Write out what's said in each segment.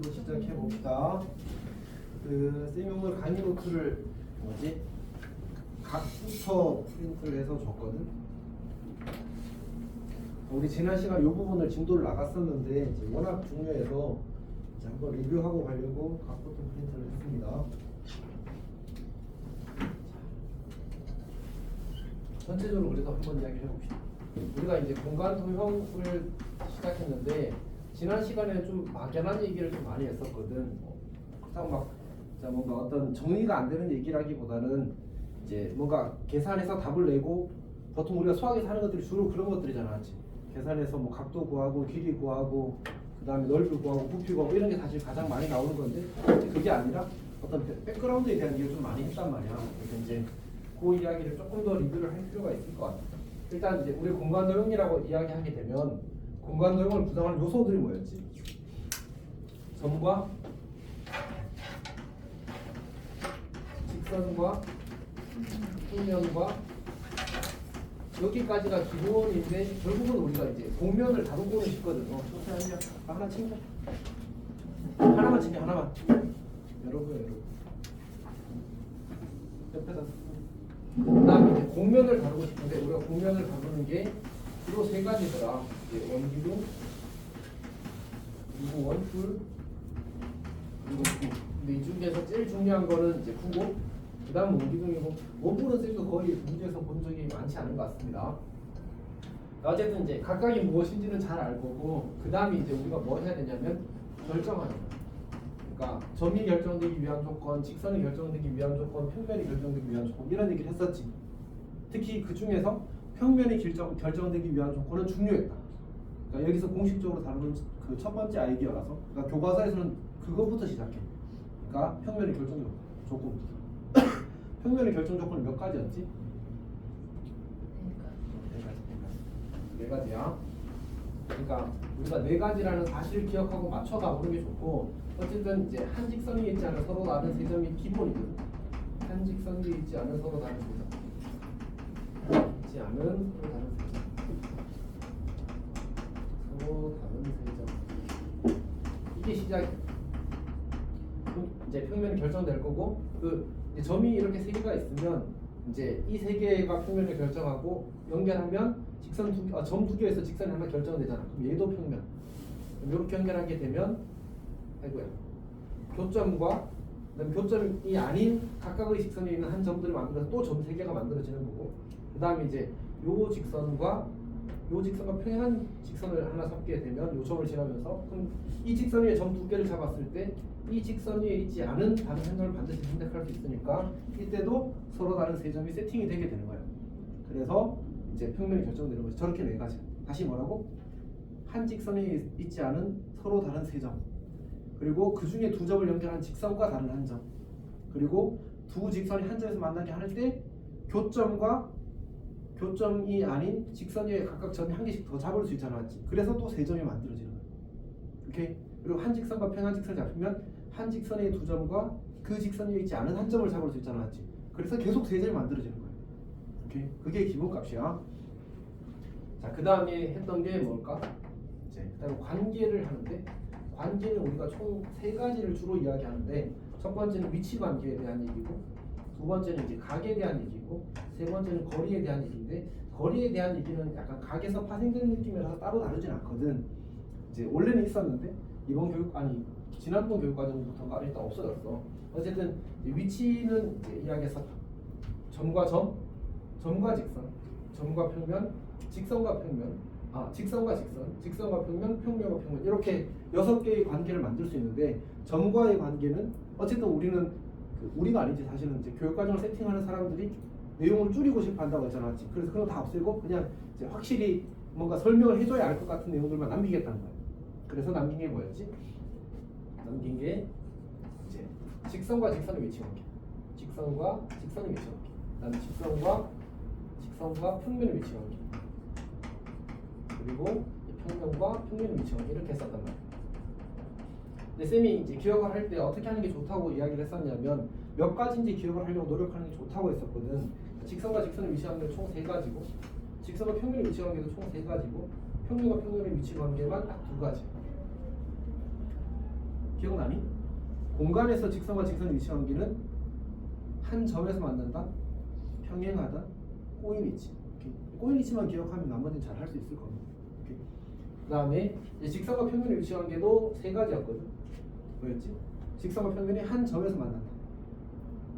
수업으로 시작해 봅시다. 쌤이 오늘 강의 노트를 각부터 프린트를 해서 줬거든. 우리 지난 시간 이 부분을 진도를 나갔었는데 이제 워낙 중요해서 이제 한번 리뷰하고 가려고 각부터 프린트를 했습니다. 전체적으로 그래서 한번 이야기를 해봅시다. 우리가 이제 공간 도형을 시작했는데 지난 시간에 좀 막연한 얘기를 좀 많이 했었거든. 그렇다고 막 뭔가 어떤 정리가 안 되는 얘기라기보다는 이제 뭔가 계산해서 답을 내고 보통 우리가 수학에서 하는 것들이 주로 그런 것들이잖아. 계산해서 뭐 각도 구하고 길이 구하고 그 다음에 넓이 구하고 부피 구하고 이런 게 사실 가장 많이 나오는 건데 그게 아니라 어떤 백그라운드에 대한 얘기를 좀 많이 했단 말이야. 그래서 이제 그 이야기를 조금 더 리뷰를 할 필요가 있을 것 같아. 일단 이제 우리 공간 도형이라고 이야기하게 되면 공간 도형을 구성하는 요소들이 뭐였지? 점과 직선과 평면과 여기까지가 기본인데 결국은 우리가 이제 공면을 다루고는 싶거든. 하나 챙겨. 하나만 챙겨. 하나만. 여러분. 옆에다. 그다음에 이제 공면을 다루고 싶은데 우리가 공면을 다루는 게 주로 세 가지더라. 이제 원기둥, 그리고 원뿔, 그리고 구. 근데 이 중에서 제일 중요한 거는 이제 구고, 그다음 원기둥이고 원뿔은 쌤도 거의 문제에서 본 적이 많지 않은 것 같습니다. 어쨌든 이제 각각이 무엇인지는 잘 알 거고, 그다음에 이제 우리가 뭐 해야 되냐면 결정하는 거야. 그러니까 점이 결정되기 위한 조건, 직선이 결정되기 위한 조건, 평면이 결정되기 위한 조건 이런 얘기를 했었지. 특히 그 중에서 평면이 결정되기 위한 조건은 중요했다. 그러니까 여기서 공식적으로 다루는 그 첫 번째 아이디어라서, 그러니까 교과서에서는 그것부터 시작해. 그러니까 평면의 결정 조건. 평면의 결정 조건은 몇 가지였지? 네 가지야. 그러니까 우리가 네 가지라는 사실을 기억하고 맞춰가 보는 게 좋고, 어쨌든 이제 한 직선이 있지 않은 서로 다른 세 점이 기본이거든. 한 직선이 있지 않은 서로 다른 세 점. 있지 않은 서로 다른 세 점. 서로 다른 세 점. 이게 시작이야. 이제 평면이 결정될 거고, 이제 점이 이렇게 세 개가 있으면 이제 이 세 개가 평면을 결정하고 연결하면 점 두 개에서 직선이 하나 결정되잖아. 그럼 얘도 평면. 이렇게 연결하게 되면 교점과 그다음에 교점이 아닌 각각의 직선에 있는 한 점들을 만들어서 또 점 세 개가 만들어지는 거고, 그다음에 이제 요 직선과 평행한 직선을 하나 섞게 되면 요 점을 지나면서, 그럼 이 직선 위에 점 두 개를 잡았을 때 이 직선 위에 있지 않은 다른 한 점을 반드시 선택할 수 있으니까 이때도 서로 다른 세 점이 세팅이 되게 되는 거예요. 그래서 이제 평면이 결정되는 거지. 저렇게 네 가지. 다시 뭐라고? 한 직선에 있지 않은 서로 다른 세 점. 그리고 그 중에 두 점을 연결한 직선과 다른 한 점. 그리고 두 직선이 한 점에서 만나게 할 때 교점과 교점이 아닌 직선 위에 각각 점이 한 개씩 더 잡을 수 있잖아. 그래서 또 세 점이 만들어지는 거야. 오케이? 그리고 한 직선과 평행 직선을 잡히면 한 직선의 두 점과 그 직선 위에 있지 않은 한 점을 잡을 수 있잖아. 그래서 계속 세 점이 만들어지는 거야. 오케이? 그게 기본값이야. 자, 그 다음에 했던 게 뭘까? 이제 그다음에 관계를 하는데, 관계는 우리가 총 세 가지를 주로 이야기하는데, 첫 번째는 위치 관계에 대한 얘기고, 두 번째는 이제 각에 대한 얘기고, 세 번째는 거리에 대한 얘기인데, 거리에 대한 얘기는 약간 각에서 파생되는 느낌이라서 따로 다루진 않거든. 이제 원래는 있었는데 지난번 교육과정부터가 일단 없어졌어. 어쨌든 위치는 이제 이야기해서 점과 점, 점과 직선, 점과 평면, 직선과 평면, 직선과 직선, 직선과 평면, 평면과 평면, 이렇게 6개의 관계를 만들 수 있는데, 점과의 관계는 어쨌든 우리가 아니지, 사실은 이제 교육과정을 세팅하는 사람들이 내용을 줄이고 싶어 한다고 했잖아. 그래서 그런 거 다 없애고 그냥 이제 확실히 뭔가 설명을 해줘야 알 것 같은 내용들만 남기겠다는 거야. 그래서 남긴 게 뭐였지? 남긴 게 이제 직선과 직선의 위치 관계, 직선과 직선의 위치 관계, 그다음에 직선과 평면의 위치 관계, 그리고 평면과 평면의 위치 관계, 이렇게 했었단 말이야. 근데 쌤이 이제 기억을 할 때 어떻게 하는 게 좋다고 이야기를 했었냐면, 몇 가지인지 기억을 하려고 노력하는 게 좋다고 했었거든. 직선과 직선의 위치 관계는 총 3가지고, 직선과 평면의 위치 관계도 총 3가지고, 평면과 평면의 위치 관계만 딱 2가지. 기억나니? 공간에서 직선과 직선의 위치 관계는 한 점에서 만난다, 평행하다, 꼬인 위치. 오케이. 꼬인 위치만 기억하면 나머지는 잘 할 수 있을 겁니다. 오케이. 그 다음에 직선과 평면의 위치 관계도 세 가지였거든. 뭐였지? 직선과 평면이 한 점에서 만난다.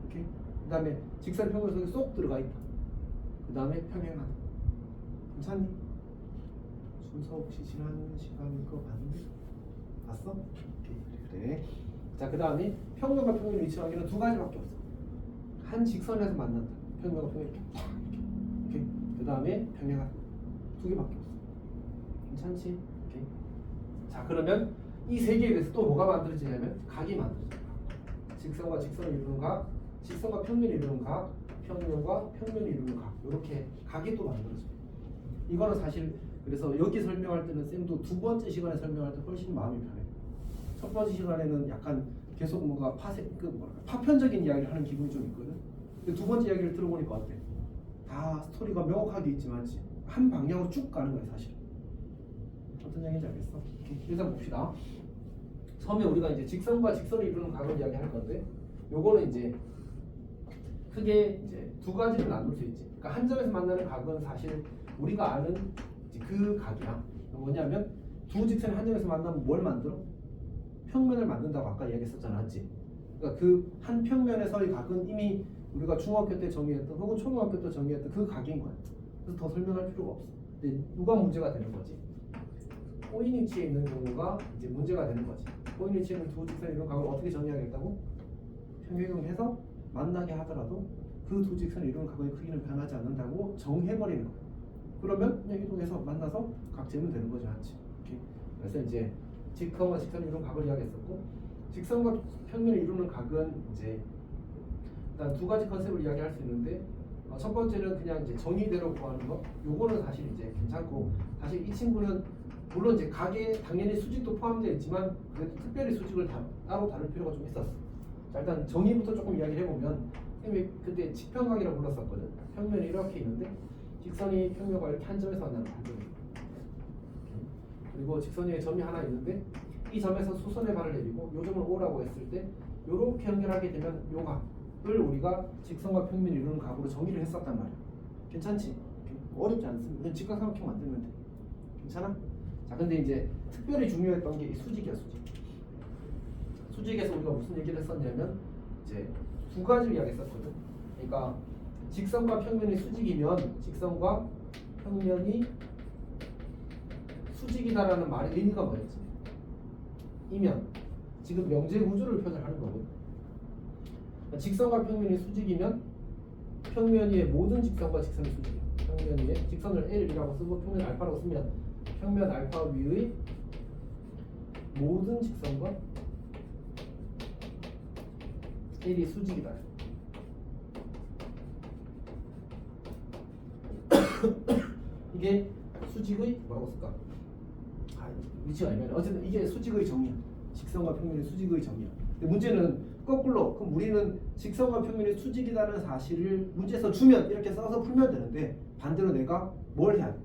오케이. 그 다음에 직선 평면 속에 쏙 들어가 있다. 그 다음에 평행하다. 괜찮니? 순서 혹시 지난 시간 거 봤는데? 봤어? 오케이. 그래. 자, 그 다음에 평면과 평면의 위치 관계는 두 가지밖에 없어. 한 직선에서 만난다. 평면과 평면이 이렇게 탁 이렇게. 오케이. 그 다음에 평행하다. 두 개밖에 없어. 괜찮지? 오케이. 자, 그러면 이 세 개에 대해서 또 뭐가 만들어지냐면 각이 만들어져요. 직선과 직선을 이루는 각, 직선과 평면을 이루는 각, 평면과 평면을 이루는 각. 이렇게 각이 또 만들어져요. 이거는 사실 그래서 여기 설명할 때는 쌤도 두 번째 시간에 설명할 때 훨씬 마음이 편해요. 첫 번째 시간에는 약간 계속 뭔가 파편적인 이야기를 하는 기분이 좀 있거든. 근데 두 번째 이야기를 들어보니까 어때? 다 스토리가 명확하게 있지만 한 방향으로 쭉 가는 거야 사실. 어떤 이야기인지 알겠어? 일단 봅시다. 처음에 우리가 이제 직선과 직선을 이루는 각을 이야기할 건데, 요거는 이제 크게 이제 두 가지로 나눌 수 있지. 그러니까 한 점에서 만나는 각은 사실 우리가 아는 이제 그 각이야. 뭐냐면 두 직선이 한 점에서 만나면 뭘 만들어? 평면을 만든다고 아까 이야기했었잖아, 맞지? 그러니까 그 한 평면에서의 각은 이미 우리가 중학교 때 정의했던 혹은 초등학교 때 정의했던 그 각인 거야. 그래서 더 설명할 필요가 없어. 근데 누가 문제가 되는 거지? 꼬인 위치에 있는 경우가 이제 문제가 되는 거지. 꼬인 위치에 있는 두 직선이 이룬 각을 어떻게 정의하겠다고? 평행해서 만나게 하더라도 그 두 직선이 이룬 각의 크기는 변하지 않는다고 정해버리는 거야. 그러면 그냥 이동해서 만나서 각 재면 되는 거지, 맞지? 오케이. 그래서 이제 직선과 직선이 이룬 각을 이야기했었고, 직선과 평면을 이루는 각은 이제 일단 두 가지 컨셉을 이야기할 수 있는데, 첫 번째는 그냥 이제 정의대로 구하는 거. 요거는 사실 이제 괜찮고, 사실 이 친구는 물론 이제 각에 당연히 수직도 포함되어 있지만 그래도 특별히 수직을 따로 다룰 필요가 좀 있었어. 자, 일단 정의부터 조금 이야기를 해보면, 선생님이 그때 직평각이라고 불렀었거든. 평면이 이렇게 있는데 직선이 평면과 이렇게 한 점에서 만나는 한 점이. 그리고 직선 위에 점이 하나 있는데 이 점에서 수선의 발을 내리고 요 점을 O라고 했을 때 요렇게 연결하게 되면 요 각을 우리가 직선과 평면이 이루는 각으로 정의를 했었단 말이야. 괜찮지? 어렵지 않습니다. 그냥 직각삼각형 만들면 돼. 괜찮아? 자, 근데 이제 특별히 중요했던 게 이 수직이야, 수직. 수직에서 우리가 무슨 얘기를 했었냐면 이제 두 가지를 이야기했었거든. 그러니까 직선과 평면이 수직이면 직선과 평면이 수직이다라는 말의 의미가 뭐였지? 이면 지금 명제 구조를 표현하는 거거든. 그러니까 직선과 평면이 수직이면 평면 위의 모든 직선과 직선이 수직이야. 평면 위에 직선을 L이라고 쓰고 평면 알파라고 쓰면 평면 알파 위의 모든 직선과 L이 수직이다. 이게 수직의 뭐라고 쓸까? 위치가 아니면 어쨌든 이게 수직의 정의야. 직선과 평면의 수직의 정의야. 근데 문제는 거꾸로, 그럼 우리는 직선과 평면이 수직이라는 사실을 문제에서 주면 이렇게 써서 풀면 되는데 반대로 내가 뭘 해야 돼?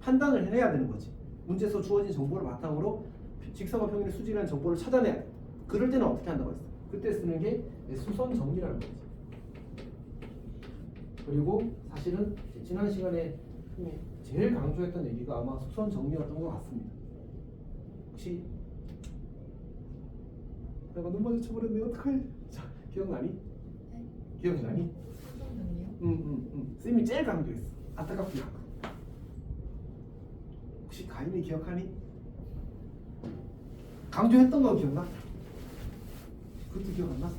판단을 해내야 되는 거지. 문제에서 주어진 정보를 바탕으로 직선과 평면이 수직이라는 정보를 찾아내야 돼. 그럴 때는 어떻게 한다고 했어? 그때 쓰는 게 수선 정리라는 거지. 그리고 사실은 지난 시간에 제일 강조했던 얘기가 아마 수선 정리였던 것 같습니다. 혹시 내가 눈 마주쳐버렸네. 어떡해? 자, 기억나니? 네. 기억나니? 수선 정리요? 쌤이 제일 강조했어. 안타깝게. 혹시 가인이 기억하니? 강조했던 거 기억나? 그것도 기억 안 났어.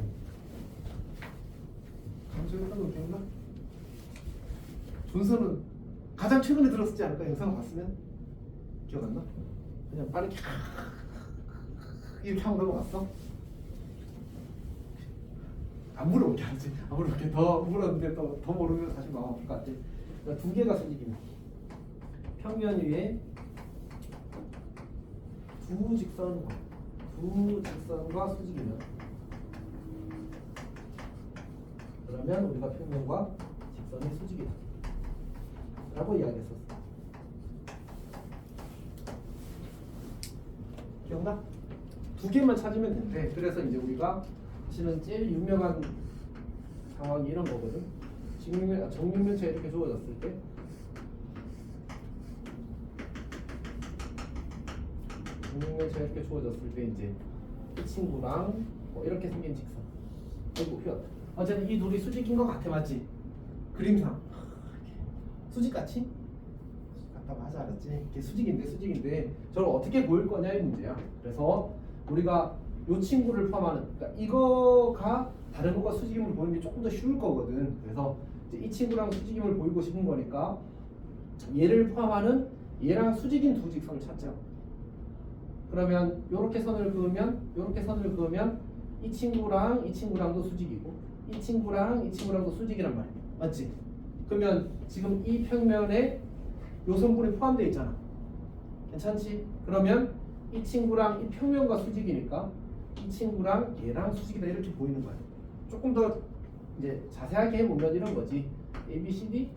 강조했던 거 기억나? 준서는 가장 최근에 들었지 않을까? 영상을 봤으면? 기억 안 나? 그냥 빠르게 이렇게 하고 넘어갔어? 안 물어볼게 알지? 안 물어볼게. 더 물었는데 더 모르면 사실 마음 아플 것 같아. 그러니까 두 개가 수직입니다. 평면 위에 두 직선과 수직이면 그러면 우리가 평면과 직선이 수직이다 라고 이야기했었어. 기억나? 두 개만 찾으면 된대. 그래서 이제 우리가 사실은 제일 유명한 상황이 이런 거거든. 정육면체가 이렇게 주어졌을 때 정육면체가 이렇게 주어졌을 때 이제 이 친구랑 뭐 이렇게 생긴 직선. 아이고 휘었다. 어쨌든 이 둘이 수직인 것 같아, 맞지? 그림상 수직같이? 같다고 하지 않았지? 이게 수직인데 저를 어떻게 보일 거냐 이 문제야. 그래서 우리가 이 친구를 포함하는, 그러니까 이거가 다른 것과 수직임을 보이는 게 조금 더 쉬울 거거든. 그래서 이제 이 친구랑 수직임을 보이고 싶은 거니까 얘를 포함하는 얘랑 수직인 두 직선을 찾자. 그러면 이렇게 선을 그으면 이 친구랑도 수직이고 이 친구랑도 수직이란 말이야. 맞지? 그러면 지금 이 평면에 요 선분이 포함되어 있잖아. 괜찮지? 그러면 이 친구랑 이 평면과 수직이니까 이 친구랑 얘랑 수직이다 이렇게 보이는 거야. 조금 더 이제 자세하게 해보면 이런 거지. A, B, C, D,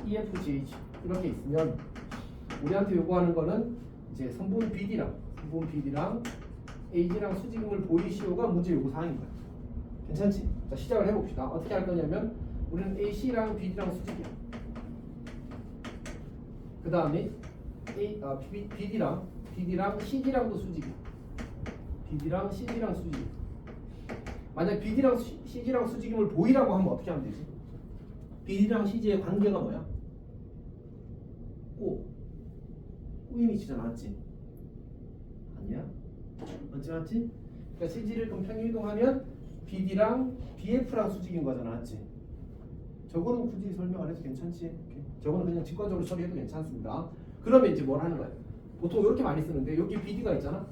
E, F, G, H 이렇게 있으면 우리한테 요구하는 거는 이제 선분 BD랑 AG랑 수직임을 보이시오가 문제 요구 사항인 거야. 괜찮지? 자, 시작을 해봅시다. 어떻게 할 거냐면 우리는 AC랑 BD랑 수직이야. 그 다음에 BD랑 CD랑도 수직이야. BD랑 CD랑 수직이야. 만약 BD랑 CD랑 수직임을 보이라고 하면 어떻게 하면 되지? BD랑 CD의 관계가 뭐야? 꼬임이치잖아, 맞지? 아니야? 맞지? 그러니까 CD를 그럼 평행이동하면 BD랑 BF랑 수직인 거잖아, 맞지? 저거는 굳이 설명 안 해도 괜찮지? 오케이. 저거는 그냥 직관적으로 처리해도 괜찮습니다. 그러면 이제 뭘 하는 거야? 보통 이렇게 많이 쓰는데 여기 BD가 있잖아.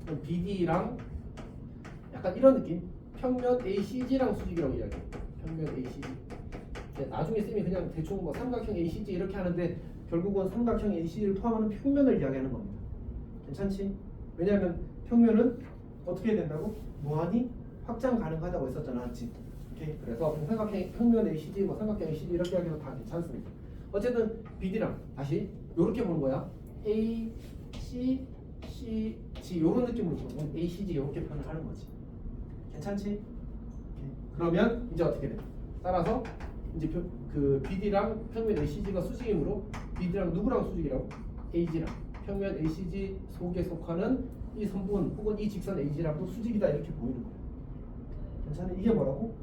그럼 BD랑 약간 이런 느낌. 평면 ACG랑 수직이라고 이야기해. 평면 ACG. 나중에 쌤이 그냥 대충 뭐 삼각형 ACG 이렇게 하는데 결국은 삼각형 ACG를 포함하는 평면을 이야기하는 겁니다. 괜찮지? 왜냐하면 평면은 어떻게 해야 된다고? 무한히 확장 가능하다고 했었잖아, 맞지? 오케이. 그래서 삼각형 평면 ACG, 뭐 삼각형 ACG 이렇게 하기도 다 괜찮습니다. 어쨌든 BD랑 다시 이렇게 보는 거야. A, C, C, G 이런 느낌으로 보는 거야. A, C, G 이렇게 표현을 하는 거지. 괜찮지? 오케이. 그러면 이제 어떻게 돼? 따라서 이제 그 BD랑 평면 ACG가 수직이므로 BD랑 누구랑 수직이라고? AG랑 평면 ACG 속에 속하는 이 선분 혹은 이 직선 AG랑도 수직이다 이렇게 보이는 거야. 괜찮아? 이게 뭐라고?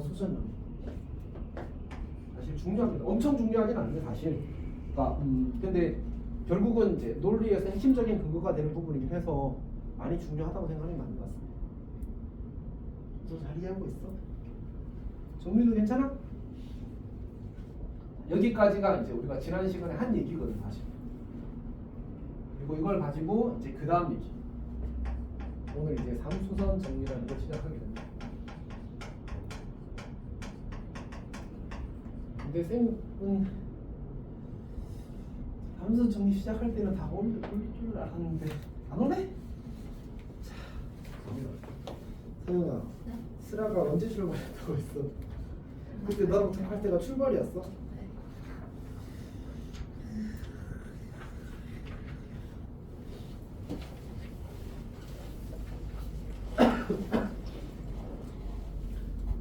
수선론. 사실 중요합니다. 엄청 중요하진 않은데 사실. 그러니까 근데 결국은 이제 논리에서 핵심적인 근거가 되는 부분이긴 해서 많이 중요하다고 생각하는 게 맞는 것 같습니다. 너 잘 이해하고 있어? 정리도 괜찮아? 여기까지가 이제 우리가 지난 시간에 한 얘기거든 사실. 그리고 이걸 가지고 이제 그 다음 얘기. 오늘 이제 삼수선 정리라는 걸 시작하게 됩니다. 근데 쌤은 삼수선 정리 시작할 때는 다 올 줄 알았는데 안 오네? 자, 서윤아, 네? 슬아가 언제 출발했다고 했어? 그때 나랑 할 때가 출발이었어? 네.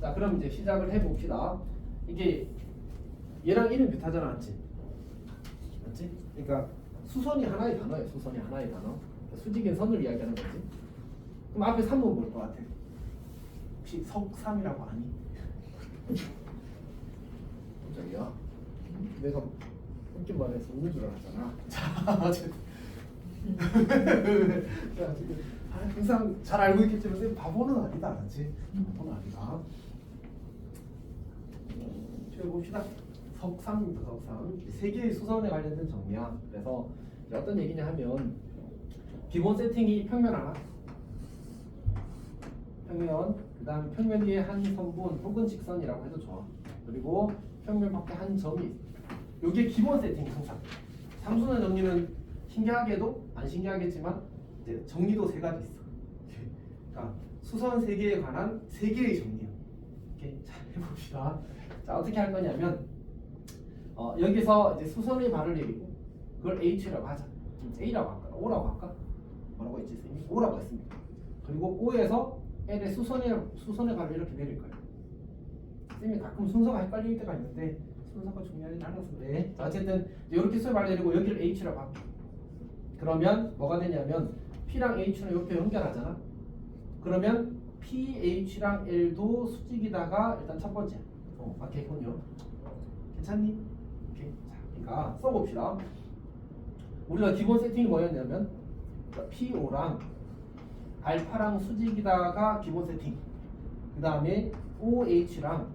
자, 그럼 이제 시작을 해봅시다. 이게 얘랑 이름 비슷하잖아, 맞지? 맞지? 그러니까 수선이 하나의 단어예요. 수선이 하나의 단어. 수직인 선을 이야기하는 거지. 그럼 앞에 3번 뭘 것 같아? 혹시 석삼이라고 아니? 깜짝이야. 내가 웃긴 말해서 웃는 줄 알았잖아. 자, 어쨌든. 항상 잘 알고 있겠지만 쌤 바보는 아니다, 그렇지? 바보는 아니다. 봅시다. 석상입니다. 석상. 세 개의 수선에 관련된 정리야. 그래서 어떤 얘기냐 하면 기본 세팅이 평면 하나, 평면, 그 다음 평면 위에 한 선분 혹은 직선이라고 해도 좋아. 그리고 평면 밖에 한 점이 있어. 이게 기본 세팅 항상. 삼수선 정리는 신기하게도 안 신기하겠지만 이제 정리도 세 가지 있어. 그러니까 수선 세 개에 관한 세 개의 정리야. 이렇게 잘 해봅시다. 자, 어떻게 할 거냐면 여기서 이제 수선의 발을 내리고 그걸 H라고 하자. A라고 할까? O라고 할까? 뭐라고 했지 쌤이? O라고 했습니다. 그리고 O에서 L의 수선의 값을 이렇게 내릴 거예요. 쌤이 가끔 순서가 헷갈릴 때가 있는데 순서가 중요하지 않아서 그래. 자, 어쨌든 이렇게 수의 말 내리고 여기를 H라고 할게. 그러면 뭐가 되냐면 P랑 H는 이렇게 연결하잖아. 그러면 PH랑 L도 수직이다가 일단 첫 번째 맞겠군요. 괜찮니? 오케이. 자, 그러니까 써봅시다. 우리가 기본 세팅이 뭐였냐면 PO랑 알파랑 수직이다가 기본 세팅. 그 다음에 OH랑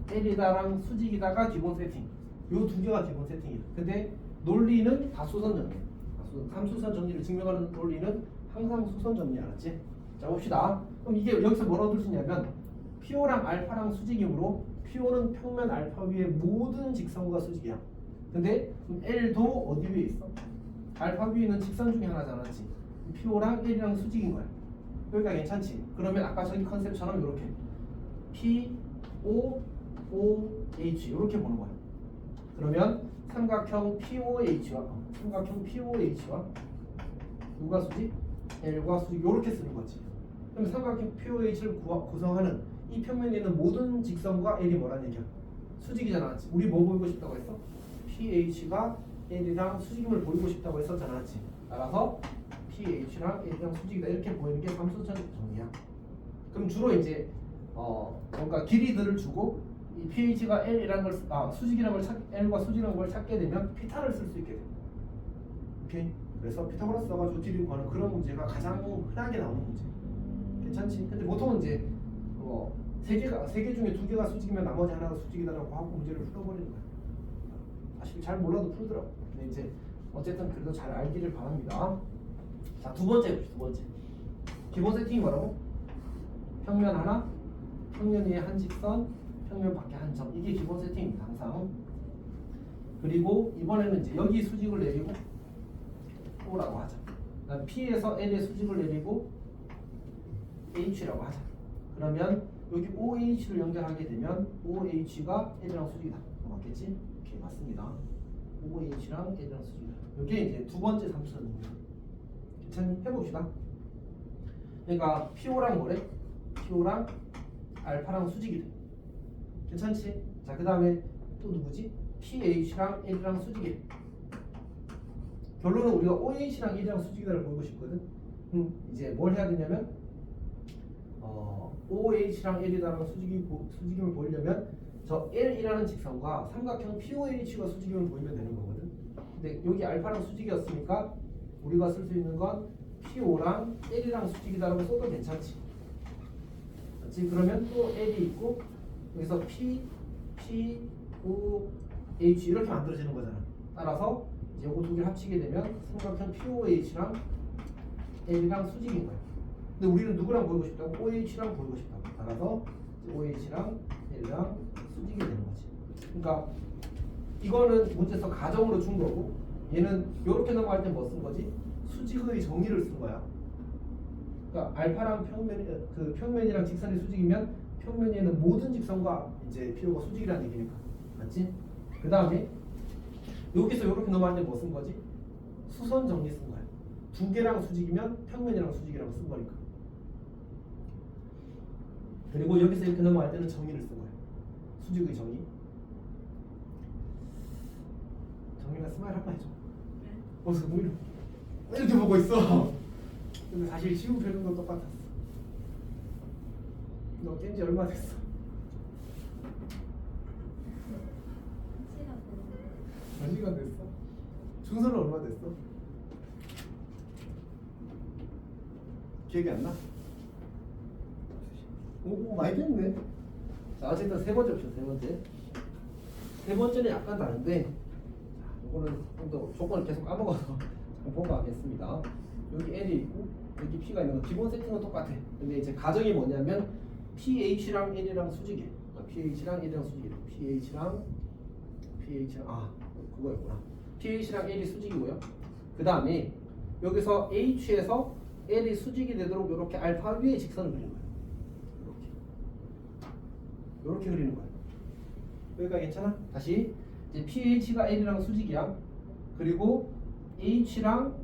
L이다랑 수직이다가 기본 세팅. 요 두 개가 기본 세팅이야. 근데 논리는 다 수선 정리. 함수선 정리를 증명하는 논리는 항상 수선 정리, 알았지? 자, 봅시다. 그럼 이게 여기서 뭐라고 들 수 있냐면 PO랑 알파랑 수직이므로 PO는 평면 알파 위에 모든 직선과 수직이야. 근데 L도 어디 위에 있어? 알파 위에 있는 직선 중에 하나잖아, 그렇지? PO랑 L이랑 수직인 거야. 여기가 괜찮지? 그러면 아까 저기 컨셉처럼 이렇게 P, O, O, H 이렇게 보는 거야. 그러면 삼각형 POH와 누가 수직? L과 수직 이렇게 쓰는 거지. 그럼 삼각형 POH를 구성하는 이 평면에 있는 모든 직선과 L이 뭐라는 얘기야? 수직이잖아. 우리 뭐 보이고 싶다고 했어? PH가 L이랑 수직임을 보이고 싶다고 했었잖아. 따라서 PH랑 L이랑 수직이다 이렇게 보이는 게 함수선 정리야. 그럼 주로 이제 뭔가 길이들을 주고 이 PH가 L이라는 걸 수직이라는 걸 L과 수직이라는 걸 찾게 되면 피타를 쓸 수 있게 돼. 오케이. 그래서 피타고라스 써가지고 길이 구하는 그런 문제가 가장 흔하게 나오는 문제. 괜찮지? 근데 보통은 이제 세 개 중에 두 개가 수직이면 나머지 하나가 수직이다라고 하고 문제를 풀어버리는 거야. 사실 잘 몰라도 풀더라고. 근데 이제 어쨌든 그래도 잘 알기를 바랍니다. 자, 두 번째. 기본 세팅이 뭐라고? 평면 하나, 평면 위에 한 직선, 평면 밖에 한 점. 이게 기본 세팅입니다. 항상. 그리고 이번에는 이제 여기 수직을 내리고 O라고 하자. 그다음 P에서 L의 수직을 내리고 H라고 하자. 그러면 여기 OH를 연결하게 되면 OH가 L이랑 수직이다. 맞겠지? 오케이, 맞습니다. OH랑 L이랑 수직이다. 이게 이제 두 번째 함수입니다. 괜찮니? 해봅시다. 그러니까 PO랑 뭐래? PO랑 알파랑 수직이 돼. 괜찮지? 자, 그 다음에 또 누구지? PH랑 L이랑 수직이. 결론은 우리가 OH랑 L이랑 수직이다를 보이고 싶거든. 이제 뭘 해야 되냐면 OH랑 L이랑 수직임을 보이려면 저 L이라는 직선과 삼각형 POH가 수직임을 보이면 되는 거거든. 근데 여기 알파랑 수직이었으니까 우리가 쓸 수 있는 건 PO랑 L이랑 수직이다라고 써도 괜찮지. 그렇지? 그러면 또 L이 있고 여기서 P, O, H 이렇게 만들어지는 거잖아. 따라서 이제 요거 두 개를 합치게 되면 삼각형 POH랑 L이랑 수직인 거야. 근데 우리는 누구랑 보이고 싶다고? OH랑 보이고 싶다고. 따라서 OH랑 L이랑 수직이 되는 거지. 그러니까 이거는 문제에서 가정으로 준 거고 얘는 이렇게 넘어갈 때 뭐 쓴 거지? 수직의 정의를 쓴 거야. 그러니까 알파랑 평면이랑 직선이 수직이면 평면에 있는 모든 직선과 이제 PO가 수직이라는 얘기니까. 맞지? 그 다음에 여기서 이렇게 넘어갈 때 뭐 쓴 거지? 수선 정리 쓴 거야. 두 개랑 수직이면 평면이랑 수직이라고 쓴 거니까. 그리고 여기서 이렇게 넘어갈 때는 정의를 쓴 거야. 수직의 정의. 정의가 스마일 한번 해줘. 어서 뭐 이렇게 보고 있어. 근데 사실 지우 표정도 똑같았어. 너 깬지 얼마 됐어? 몇 시간 됐어? 준서는 얼마 됐어? 기억이 안 나? 오, 많이 됐네. 자, 어쨌든 세 번째 옵션, 세 번째는 약간 다른데, 이거는 좀 더 조건을 계속 까먹어서 보고하겠습니다. 여기 L이 있고 여기 P가 있는 거 기본 세팅은 똑같아. 근데 이제 가정이 뭐냐면 PH랑 L이랑 수직이에요. PH랑 L이랑 수직이에요. PH랑 그거였구나. PH랑 L이 수직이고요. 그 다음에 여기서 H에서 L이 수직이 되도록 이렇게 알파 위에 직선을 그리는 거예요. 이렇게 그리는 거예요. 여기가 괜찮아? 다시 이제 PH가 L이랑 수직이야. 그리고 H랑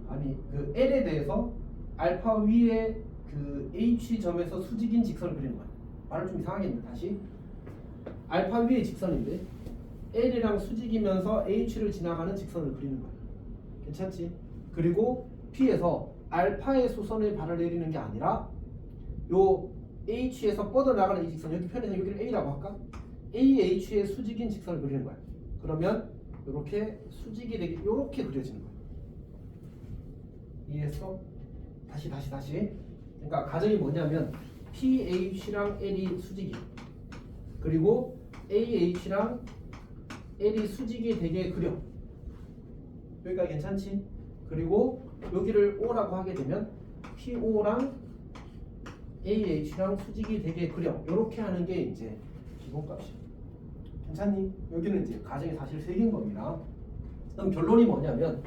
아니 그 L에 대해서 알파 위에 그 H점에서 수직인 직선을 그리는 거야. 말을 좀 이상하게 했는데 다시 알파 위에 직선인데 L이랑 수직이면서 H를 지나가는 직선을 그리는 거야. 괜찮지? 그리고 P에서 알파의 수선에 발을 내리는 게 아니라 요 H에서 뻗어나가는 이 직선, 여기 편에서 여기를 A라고 할까? AH의 수직인 직선을 그리는 거야. 그러면 이렇게 수직이 되게 이렇게 그려지는 거야. 이해했어? 다시. 그러니까 가정이 뭐냐면 PH랑 L이 수직이야. 그리고 AH랑 L이 수직이 되게 그려. 여기가 괜찮지? 그리고 여기를 O라고 하게 되면 PO랑 AH랑 수직이 되게 그려. 이렇게 하는 게 이제 기본값이야. 괜찮니? 여기는 이제 가정이 사실 3개인 겁니다. 그럼 결론이 뭐냐면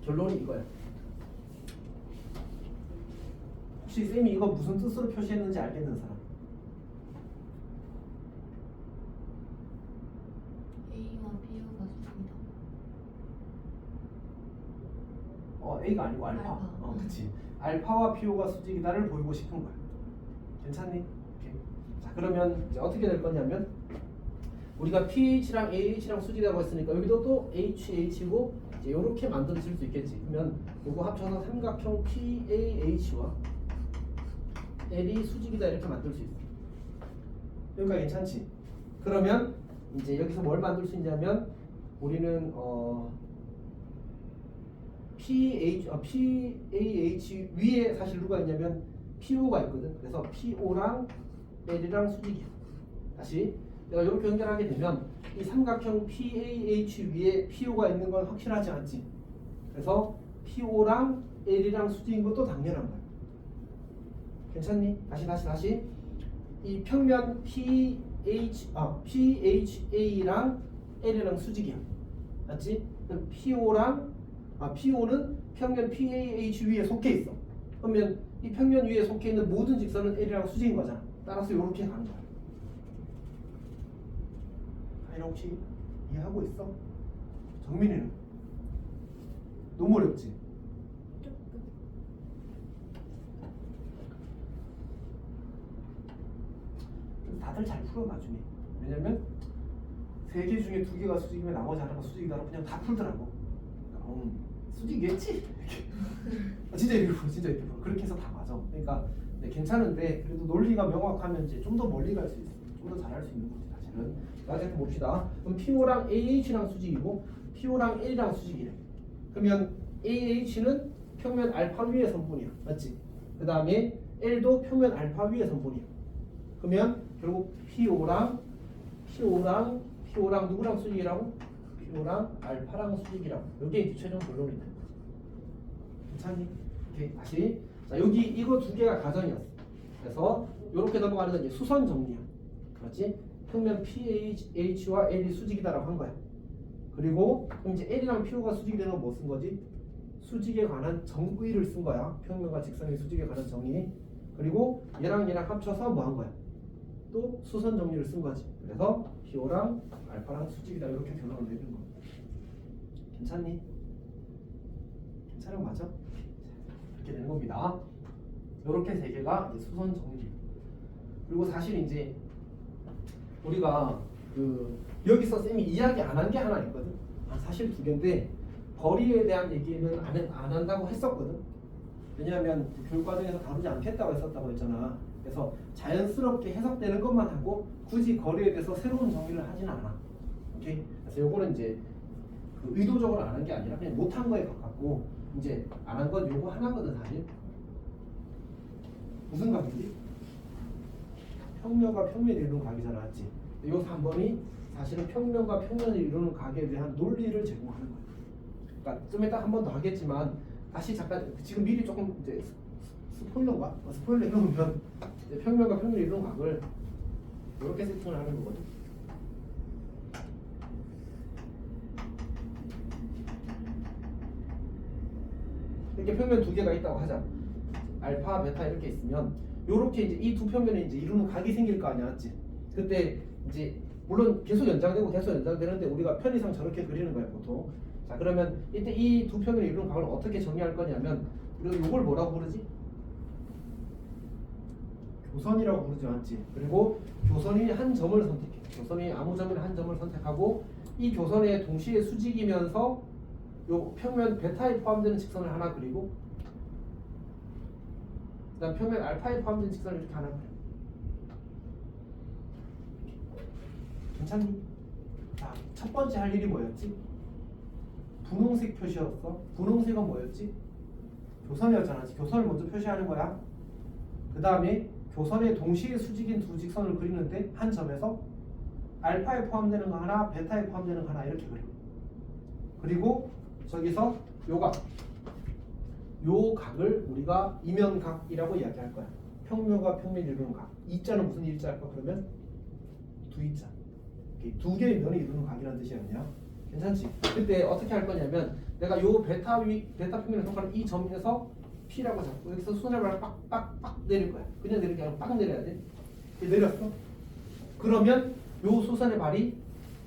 결론이 이거야. 혹시 쌤이 이거 무슨 뜻으로 표시했는지 알겠는 사람? A와 B가 수직이다. A가 아니고 알파. 그치. 알파와 PO가 수직이다를 보이고 싶은 거야. 괜찮니? 오케이. 자, 그러면 이제 어떻게 될 거냐면 우리가 PH랑 AH랑 수직이라고 했으니까 여기도 또 HH고 이제 이렇게 만들어질 수 있겠지. 그러면 이거 합쳐서 삼각형 PAH와 L이 수직이다 이렇게 만들 수 있어. 여기가 괜찮지? 그러면 이제 여기서 뭘 만들 수 있냐면 우리는 PAH 위에 사실 누가 있냐면 PO가 있거든. 그래서 PO랑 L이랑 수직이야. 다시 내가 이렇게 연결하게 되면 이 삼각형 PAH 위에 PO가 있는 건 확실하지 않지. 그래서 PO랑 L이랑 수직인 것도 당연한 거야. 괜찮니? 다시 이 평면 PHA랑 L이랑 수직이야. 맞지? 그럼 PO는 평면 PAH 위에 속해 있어. 그러면 이 평면 위에 속해 있는 모든 직선은 L이랑 수직인 거잖아. 따라서 이렇게 가는 거야. 아니 혹시 이해하고 있어? 정민이는? 너무 어렵지? 다들 잘 풀어 나중에. 왜냐면 3개 중에 2개가 수직이면 나머지 하나가 수직이다라고 그냥 다 풀더라고. 수직이겠지? 진짜 이렇게 풀어. 그렇게 해서 다 맞아. 그러니까 네, 괜찮은데 그래도 논리가 명확하면 이제 좀 더 멀리 갈 수 있어. 좀 더 잘할 수 있는 거지 사실은. 나중에 봅시다. 그럼 PO랑 AH랑 수직이고 PO랑 L이랑 수직이래. 그러면 AH는 평면 알파 위의 선분이야. 맞지? 그 다음에 L도 평면 알파 위의 선분이야. 그러면 결국 PO랑 누구랑 수직이라고? PO랑 알파랑 수직이라고. 이게 이제 최종 결론이 되는 거지. 괜찮니? 오케이. 다시. 자, 여기 이거 2개가 가정이었어. 그래서 이렇게 넘어가는 건 이제 수선 정리야. 그렇지? 평면 PH와 L이 수직이다라고 한 거야. 그리고 그럼 이제 L이랑 PO가 수직이 되는 건 뭐 쓴 거지? 수직에 관한 정의를 쓴 거야. 평면과 직선의 수직에 관한 정의. 그리고 얘랑 합쳐서 뭐 한 거야? 또 수선 정리를 쓴 거지. 그래서 PO랑 알파랑 수직이다 이렇게 결론을 내는 거야. 괜찮니? 괜찮은 거 맞아? 이렇게 되는 겁니다. 이렇게 3개가 이제 수선 정리. 그리고 사실 이제 우리가 여기서 쌤이 이야기 안 한 게 하나 있거든. 사실 2개인데 거리에 대한 얘기는 안 한다고 했었거든. 왜냐하면 교육과정에서 다루지 않겠다고 했었다고 했잖아. 그래서 자연스럽게 해석되는 것만 하고 굳이 거리에 대해서 새로운 정의를 하진 않아. 오케이? 그래서 요거는 이제 의도적으로 안 한 게 아니라 그냥 못한 거에 가깝고 이제 안 한 건 요거 하나거든 사실. 무슨 각이지? 평면과 평면을 이루는 각이잖아, 맞지? 요 3번이 사실은 평면과 평면을 이루는 각에 대한 논리를 제공하는 거야. 그러니까 좀 이따 한 번 더 하겠지만 다시 잠깐 지금 미리 조금 이제 스포일러 해놓으면 평면과 평면을 이루는 각을 이렇게 세팅을 하는 거거든. 이렇게 평면 2개가 있다고 하자. 알파, 베타 이렇게 있으면 요렇게 이제 이 2 평면에 이제 이루는 각이 생길 거 아니야, 맞지? 그때 이제 물론 계속 연장되고 계속 연장되는데 우리가 편의상 저렇게 그리는 거야 보통. 자 그러면 이때 이 두 평면을 이루는 각을 어떻게 정의할 거냐면 우리가 이걸 뭐라고 부르지? 교선이라고 부르지 않지? 그리고 교선이 한 점을 선택해. 교선이 아무 점이나 한 점을 선택하고 이 교선에 동시에 수직이면서 요 평면 베타에 포함되는 직선을 하나 그리고 그다음 평면 알파에 포함된 직선을 이렇게 하나 그려. 괜찮니? 자, 첫 번째 할 일이 뭐였지? 분홍색 표시였어. 분홍색은 뭐였지? 교선이었잖아. 교선을 먼저 표시하는 거야. 그 다음에 교선에 동시에 수직인 두 직선을 그리는데 한 점에서 알파에 포함되는 거 하나, 베타에 포함되는 거 하나 이렇게 그려. 그리고 저기서 요 각을 우리가 이면각이라고 이야기할 거야. 평면과 평면이 이루는 각. 이자는 무슨 일자일까? 그러면 두이자. 두 개의 면이 이루는 각이라는 뜻이 아니야. 괜찮지? 그때 어떻게 할 거냐면 내가 요 베타 평면을 속하는 이 점에서 P라고 잡고 여기서 손을 빡빡빡 내릴 거야. 그냥 내릴 게 아니라 빡 내려야 돼. 내렸어. 그러면 요 수선의 발이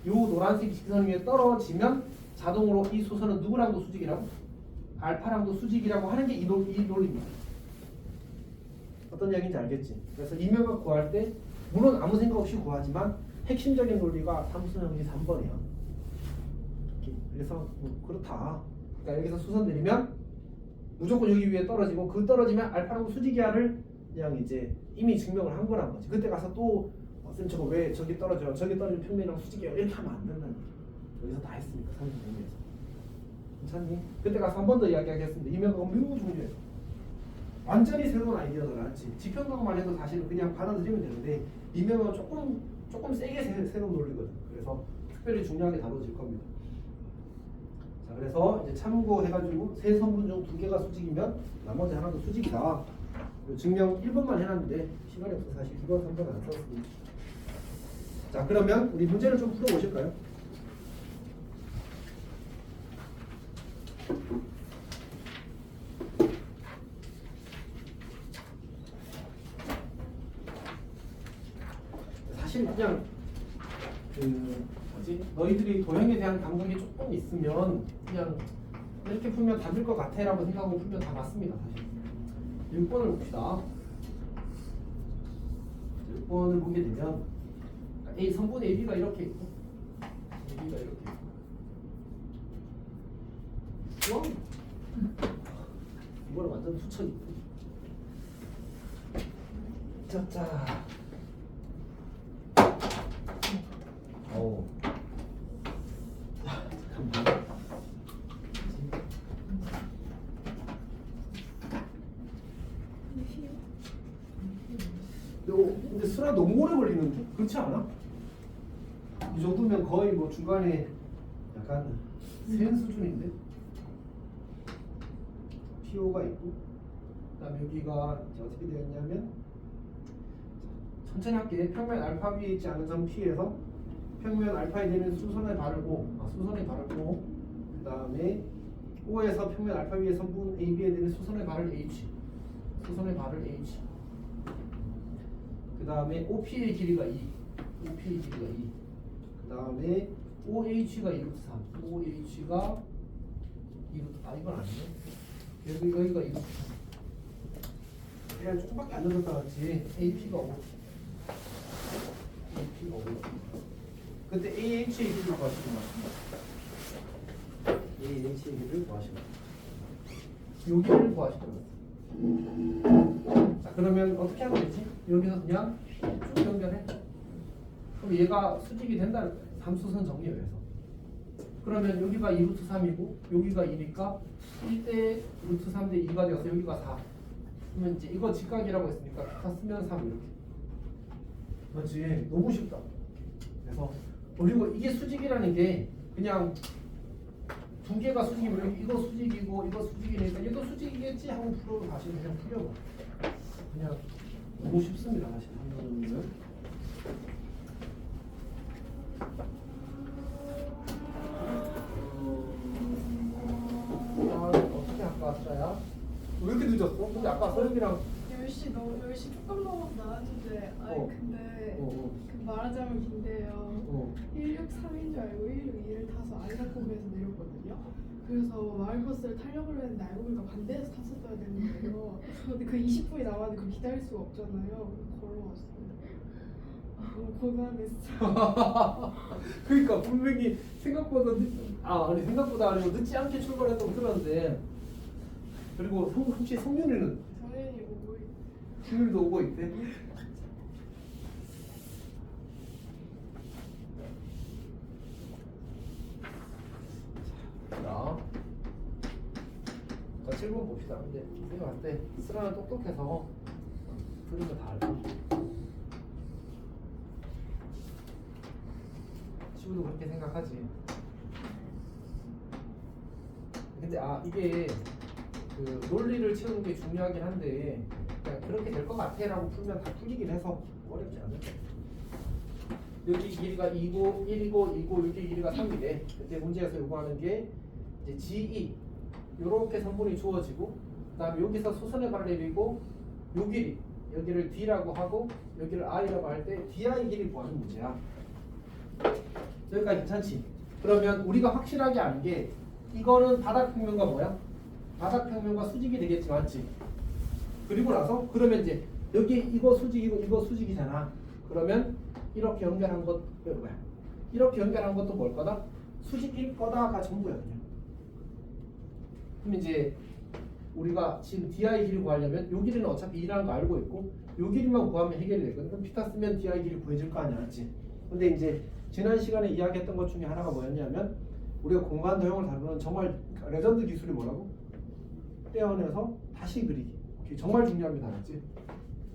요 노란색 직선 위에 떨어지면 자동으로 이 수선은 누구랑도 수직이라고? 알파랑도 수직이라고 하는 게 이 논리입니다. 어떤 이야기인지 알겠지? 그래서 이면각 구할 때 물론 아무 생각 없이 구하지만 핵심적인 논리가 삼수형이 3번이야. 그래서 그렇다. 그러니까 여기서 수선 내리면 무조건 여기 위에 떨어지고 그 떨어지면 알파랑도 수직이야를 그냥 이제 이미 증명을 한 거란 거지. 그때 가서 또 쌤 저거 왜 저기 떨어져요? 저기 떨어지면 평면이랑 수직이에요. 이렇게 하면 안 된다는 거지. 여기서 다 했으니까 삼수형에서. 괜찮니? 그때 가서 한 번 더 이야기하겠습니다. 이면각은 매우 중요해. 완전히 새로운 아이디어는 않지. 지평각만 해도 사실은 그냥 받아들이면 되는데 이면각은 조금 세게 새로운 논리거든. 그래서 특별히 중요하게 다뤄질 겁니다. 자, 그래서 이제 참고해가지고 세 선분 중 두 개가 수직이면 나머지 하나도 수직이다. 증명 1번만 해놨는데 시간이 없어서 사실 2번, 3번 안 썼습니다. 자, 그러면 우리 문제를 좀 풀어보실까요? 사실 그냥 너희들이 도형에 대한 감각이 조금 있으면 그냥 이렇게 풀면 다 될 것 같아라고 생각하고 풀면 다 맞습니다. 사실 6번을 봅시다. 6번을 보게 되면 A 성분 AB가 이렇게 있고 AB가 이렇게 있고 우와! 이거는 완전 투척이고 자 어우 잠깐만 근데 수라 너무 오래 걸리는데? 그렇지 않아? 이 정도면 거의 뭐 중간에 약간 센 수준인데? PO가 있고 그 다음에 여기가 이제 어떻게 되었냐면 천천히 할게. 평면 알파 위에 있지 않은 점 P에서 평면 알파에 되는 수선을 바르고 그 다음에 O에서 평면 알파 위에 선분 AB에 되는 수선을 바를 H 그 다음에 OP의 길이가 2 그 다음에 OH가 2루트 3 OH가 2루트 이건 아니네. 여기가 2루트 3 그냥 조금밖에 안 늘었다 같지. AP가 5 그때 AH의 길이를 구하시면 AH의 길이를 구하시면 여기를 구하시면 자 그러면 어떻게 하면 되지? 여기서 그냥 쭉 연결해. 그럼 얘가 수직이 된다는 거예요. 함수선 정리에 의해서. 그러면 여기가 2루트 3이고 여기가 2니까 1대 루트 3대 2가 되어서 여기가 4. 그러면 이제 이거 직각이라고 했으니까 다 쓰면 3 이렇게. 그렇지. 너무 쉽다. 그래서 그리고 이게 수직이라는 게 그냥 두 개가 수직이면 이거 수직이고 이거 수직이니까 얘도 수직이겠지 하고 풀어도 사실 그냥 풀려봐. 그냥 너무 쉽습니다. 사실 한번은 어떻게 할까 수라야? 왜 이렇게 늦었어? 근데 아까 서영이랑 10시 조금 넘어서 나왔는데 근데 그 말하자면 긴데요 163인 줄 알고 162를 타서 알라포구에서 내렸거든요. 그래서 마을버스를 타려고 했는데 알고 보니까 반대에서 탔었어야 되는 거예요. 근데 그 20분이 남았는데 그걸 기다릴 수가 없잖아요. 걸어왔어요. 너무 고단했어. 그러니까 분명히 생각보다 아니 생각보다 아니고 늦지 않게 출발했다고 들었는데 그리고 혹시 성윤이는 당연히 오고 성윤이도 오고 있대. 자 7번 봅시다. 근데 내가 봤을 때 쓰라는 똑똑해서 틀린 거 다 알고 시우도 그렇게 생각하지. 근데 이게 그 논리를 채우는 게 중요하긴 한데 그냥 그렇게 될 것 같아라고 풀면 다 풀리긴 해서 어렵지 않을 거야. 여기 길이가 2고 1이고 2고 여기 길이가 3이래. 근데 문제에서 요구하는 게 이제 GE 요렇게 선분이 주어지고 그다음에 여기서 수선의 발레리고 요 길이 여기를 D라고 하고 여기를 I라고 할 때 DI 길이 구하는 문제야. 여기까지 괜찮지? 그러면 우리가 확실하게 아는 게 이거는 바닥평면과 뭐야? 바닥평면과 수직이 되겠지, 맞지? 그리고 나서 그러면 이제 여기 이거 수직이고 이거 수직이잖아. 그러면 이렇게 연결한 것 뭐야? 이렇게 연결한 것도 뭘 거다? 수직일 거다가 전부야 그냥. 그럼 이제 우리가 지금 DI 길이 구하려면 요 길이는 어차피 2라는 거 알고 있고 요 길이만 구하면 해결이 되거든. 그럼 피타 쓰면 DI 길이 구해질 거 아니야, 맞지? 근데 이제 지난 시간에 이야기했던 것 중에 하나가 뭐였냐면 우리가 공간 도형을 다루는 정말 레전드 기술이 뭐라고? 떼어내서 다시 그리기. 오케이, 정말 중요합니다, 맞지?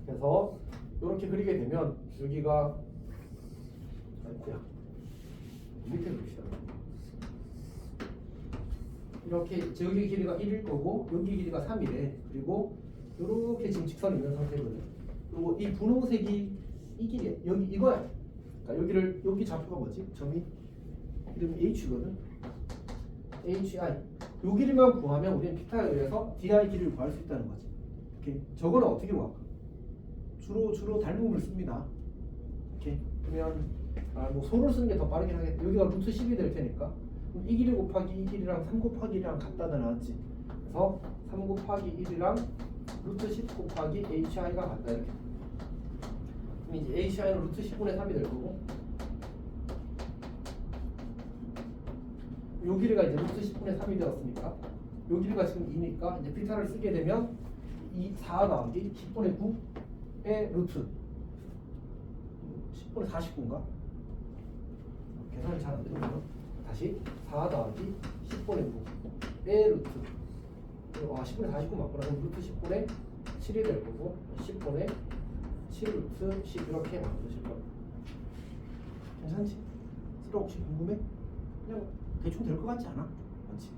그래서 이렇게 그리게 되면 여기가 아이고야 밑에 그립시다. 이렇게 여기 길이가 1일 거고 여기 길이가 3이래. 그리고 이렇게 지금 직선이 있는 상태거든. 그리고 이 분홍색이 이 길이야. 여기 이거야. 그러니까 여기 좌표가 뭐지? 점이 이름이 H거든. HI. 요 길이만 구하면 우리는 피타에 의해서 DI 길이를 구할 수 있다는 거지. 이렇게 저거는 어떻게 구할까? 주로 닮음을 씁니다. 이렇게 그러면 뭐 소를 쓰는 게 더 빠르긴 하겠다. 여기가 루트 10이 될 테니까 그럼 이 길이 곱하기 이 길이랑 3 곱하기 1이랑 같다는 나왔지. 그래서 3 곱하기 1이랑 루트 10 곱하기 HI가 같다 이렇게. 그럼 이제 HI는 루트 10분의 3이 될 거고 요 길이가 이제 루트 10분의 3이 되었으니까 요 길이가 지금 2니까 이제 피타를 쓰게 되면 4 나오기 10분의 9의 루트 10분의 49인가? 계산이 잘 안 되는군요. 다시 4 더하기 10분의 9의 루트 10분의 49 맞구나. 그럼 루트 10분의 7이 될 거고 10분의 7 루트 10 이렇게 만드실 거예요. 괜찮지? 쓰라 혹시 궁금해? 그냥 대충 될 것 같지 않아? 맞지?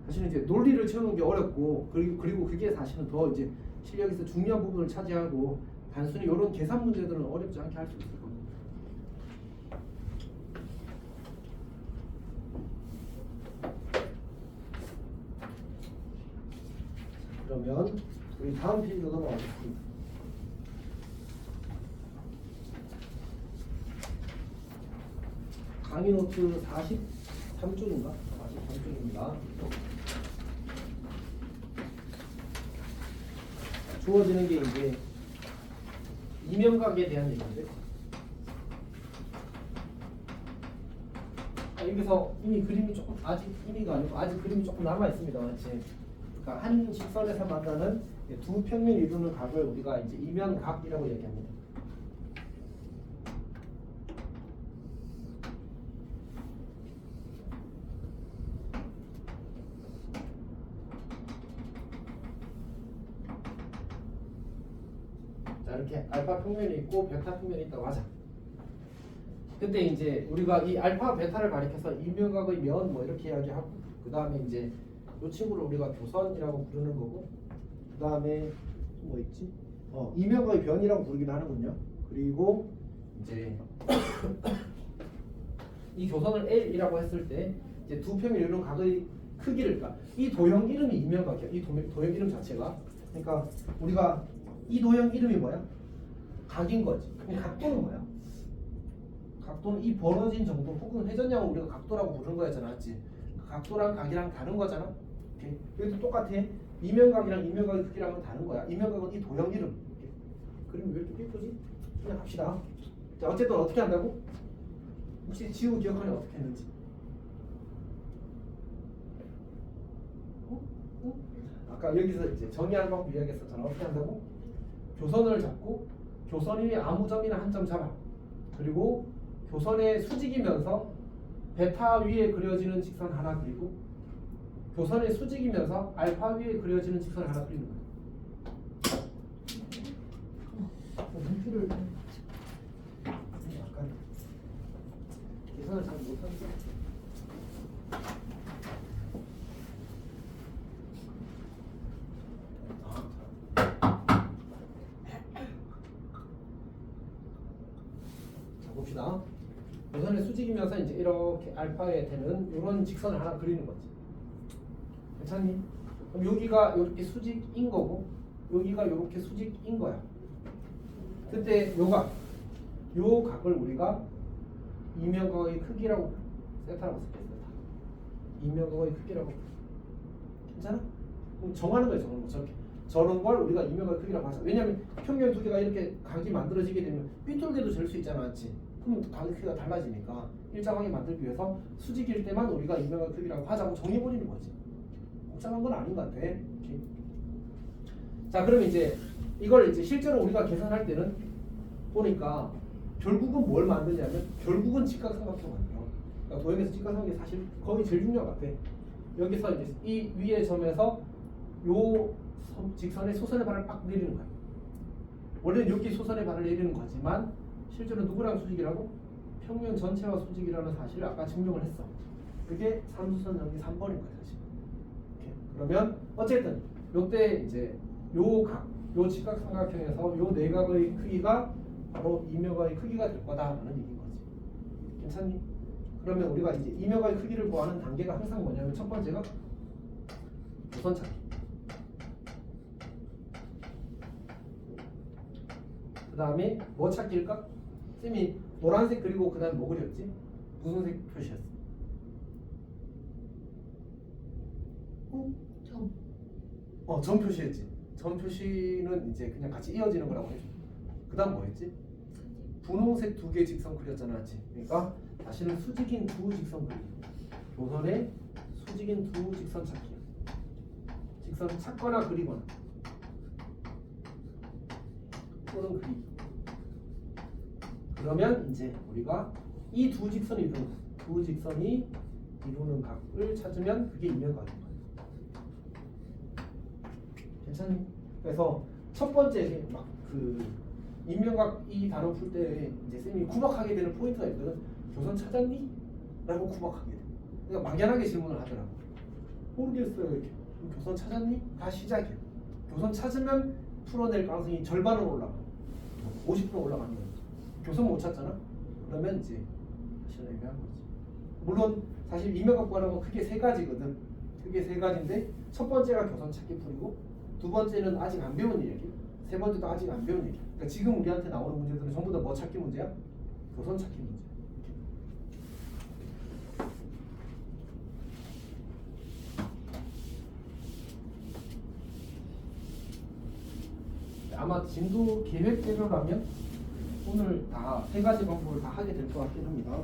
사실은 이제 논리를 채우는 게 어렵고 그리고 그게 사실은 더 이제 실력에서 중요한 부분을 차지하고 단순히 이런 계산 문제들은 어렵지 않게 할 수 있을 겁니다. 그러면 우리 다음 페이지로 넘어가겠습니다. 강의 노트 43쪽인가? 43쪽입니다. 주어지는 게 이제 이면각에 대한 얘기인데 여기서 이미 그림이 조금 아직 이미가 아니고 아직 그림이 조금 남아 있습니다. 맞지? 그러니까 한 직선에서 만나는 두 평면이 이루는 각을 우리가 이제 이면각이라고 얘기합니다. 자, 이렇게 알파 평면이 있고 베타 평면이 있다고 하자. 근데 이제 우리가 이 알파 베타를 가리켜서 이면각의 면 뭐 이렇게 이야기하고 그 다음에 이제 이 친구를 우리가 교선이라고 부르는 거고 그 다음에 뭐 있지? 이면각의 변이라고 부르기도 하는군요. 그리고 이제 이 교선을 L이라고 했을 때 이제 두 평이 이루는 각의 크기를 그러니까 이 도형 이름이 이면각이야. 이 도형 이름 자체가. 그러니까 우리가 이 도형 이름이 뭐야? 각인 거지. 그럼 각도는 뭐야? 각도는 이 벌어진 정도 혹은 회전량을 우리가 각도라고 부르는 거였잖아, 맞지? 각도랑 각이랑 다른 거잖아. 오케이. 여기도 똑같아. 이면각이랑 이면각의 크기랑은 다른 거야. 이면각은 이 도형 이름. 오케이. 그림이 왜 이렇게 예쁘지? 그냥 합시다. 자, 어쨌든 어떻게 한다고? 혹시 지우 기억하냐 어떻게 했는지? 아까 여기서 이제 정의하는 방법 이야기했었잖아. 어떻게 한다고? 교선을 잡고 교선 위에 아무 점이나 한 점 잡아. 그리고 교선에 수직이면서 베타 위에 그려지는 직선 하나 그리고 교선에 수직이면서 알파 위에 그려지는 직선 하나 그리는 거야. 눈길을 약간 계산을 잘 못하니까. 자 봅시다. 교선의 수직이면서 이제 이렇게 알파에 되는 이런 직선을 하나 그리는 거지. 괜찮니? 그럼 여기가 이렇게 수직인 거고 여기가 이렇게 수직인 거야. 그때 요 각을 우리가 이면각의 크기라고 세타라고 쓸게. 이면각의 크기라고. 괜찮아? 그럼 정하는 거야. 정하는 거. 저렇게 저런 걸 우리가 이면각의 크기라고 하자. 왜냐면 평면 두 개가 이렇게 각이 만들어지게 되면 삐뚤게도 잴 수 있잖아, 맞지? 그럼 각의 크기가 달라지니까 일정하게 만들기 위해서 수직일 때만 우리가 이면각의 크기라고 하자고 정해버리는 거지. 복잡한 건 아닌 것 같아. 오케이. 자, 그럼 이제 이걸 이제 실제로 우리가 계산할 때는 보니까 결국은 뭘 만드냐면 결국은 직각삼각형 만들어. 그러니까 도형에서 직각삼각형이 사실 거의 제일 중요한 것 같아. 여기서 이제 이 위의 점에서 요 직선에 소선의 발을 빡 내리는 거야. 원래는 여기 소선의 발을 내리는 거지만 실제로 누구랑 수직이라고? 평면 전체와 수직이라는 사실을 아까 증명을 했어. 그게 삼수선 정리 3번인 거야 사실. 오케이. 그러면 어쨌든 요때 이제 요 직각삼각형에서 요 내각의 크기가 바로 이면각의 크기가 될 거다라는 얘기인 거지. 괜찮니? 그러면 우리가 이제 이면각의 크기를 구하는 단계가 항상 뭐냐면 첫 번째가 교선 찾기. 그 다음에 뭐 찾기일까? 쌤이 노란색 그리고 그 다음에 뭐 그렸지? 무슨 색 표시했어? 점 표시했지. 점 표시는 이제 그냥 같이 이어지는 거라고 해줘. 그 다음 뭐 했지? 분홍색 두 개 직선 그렸잖아, 맞지? 그러니까 다시는 수직인 두 직선 그리기. 교선에 수직인 두 직선 찾기. 직선을 찾거나 그리거나 또는 그리기. 그러면 이제 우리가 이 두 직선이 이루는 각을 찾으면 그게 이면각인 거예요. 괜찮니? 그래서 첫 번째 막 그 인면각 이 단어 풀 때 이제 쌤이 구박하게 되는 포인트가 있거든. 교선 찾았니? 라고 구박하게 돼. 그러니까 막연하게 질문을 하더라고. 모르겠어요 이렇게. 교선 찾았니? 다 시작이야. 교선 찾으면 풀어낼 가능성이 절반은 올라가. 50% 올라가는 거지. 교선 못 찾잖아? 그러면 이제 사실 애매한 거지. 물론 사실 인면각 구하는 건 크게 세 가지거든. 크게 세 가지인데 첫 번째가 교선 찾기 풀이고 두 번째는 아직 안 배운 얘기, 세 번째도 아직 안 배운 얘기. 그러니까 지금 우리한테 나오는 문제들은 전부 다 뭐 찾기 문제야? 교선 찾기 문제. 아마 진도 계획대로라면 오늘 다 세 가지 방법을 다 하게 될 것 같긴 합니다.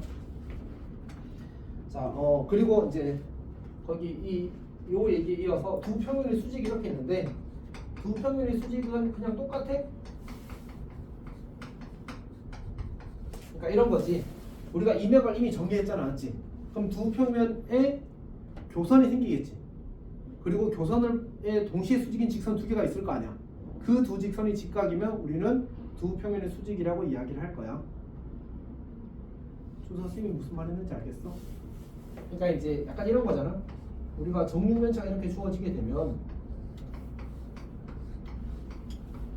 자, 그리고 이제 거기 요 얘기에 이어서 두 평면의 수직 이렇게 있는데 두 평면의 수직은 그냥 똑같아? 그러니까 이런 거지. 우리가 이면을 이미 정리했잖아, 맞지? 그럼 두 평면에 교선이 생기겠지. 그리고 교선에 동시에 수직인 직선 두 개가 있을 거 아니야. 그 두 직선이 직각이면 우리는 두 평면의 수직이라고 이야기를 할 거야. 조사 쌤이 무슨 말 했는지 알겠어? 그러니까 이제 약간 이런 거잖아. 우리가 정육면체가 이렇게 주어지게 되면